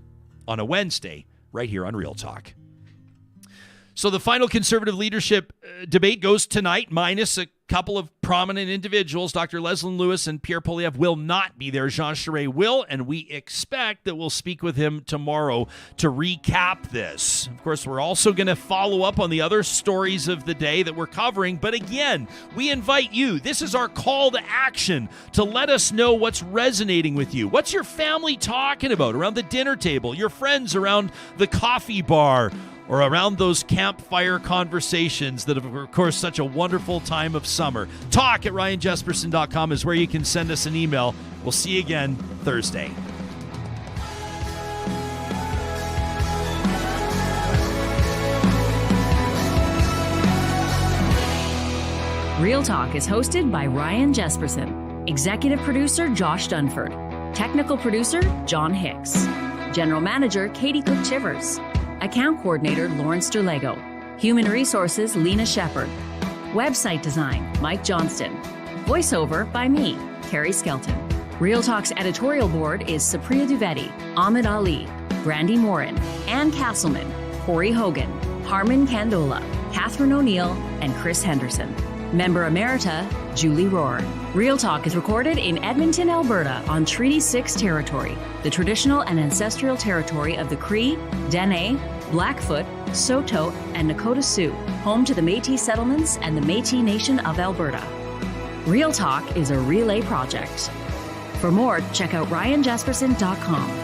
on a Wednesday right here on Real Talk. So the final Conservative leadership debate goes tonight, minus a couple of prominent individuals. Dr. Leslyn Lewis and Pierre Poilievre will not be there. Jean Charest will, and we expect that we'll speak with him tomorrow to recap this. Of course, we're also going to follow up on the other stories of the day that we're covering. But again, we invite you. This is our call to action to let us know what's resonating with you. What's your family talking about around the dinner table, your friends around the coffee bar, or around those campfire conversations that have, of course, such a wonderful time of summer. Talk at ryanjesperson.com is where you can send us an email. We'll see you again Thursday. Real Talk is hosted by Ryan Jesperson, executive producer Josh Dunford, technical producer John Hicks, general manager Katie Cook-Chivers, account coordinator Lawrence Derlego, human resources Lena Shepard, website design Mike Johnston, voiceover by me, Carrie Skelton. Real Talk's editorial board is Supriya Dwivedi, Ahmed Ali, Brandy Morin, Ann Castleman, Corey Hogan, Harman Candola, Catherine O'Neill, and Chris Henderson. Member Emerita, Julie Rohr. Real Talk is recorded in Edmonton, Alberta on Treaty 6 territory, the traditional and ancestral territory of the Cree, Dene, Blackfoot, Saulteaux, and Nakota Sioux, home to the Métis settlements and the Métis Nation of Alberta. Real Talk is a relay project. For more, check out ryanjesperson.com.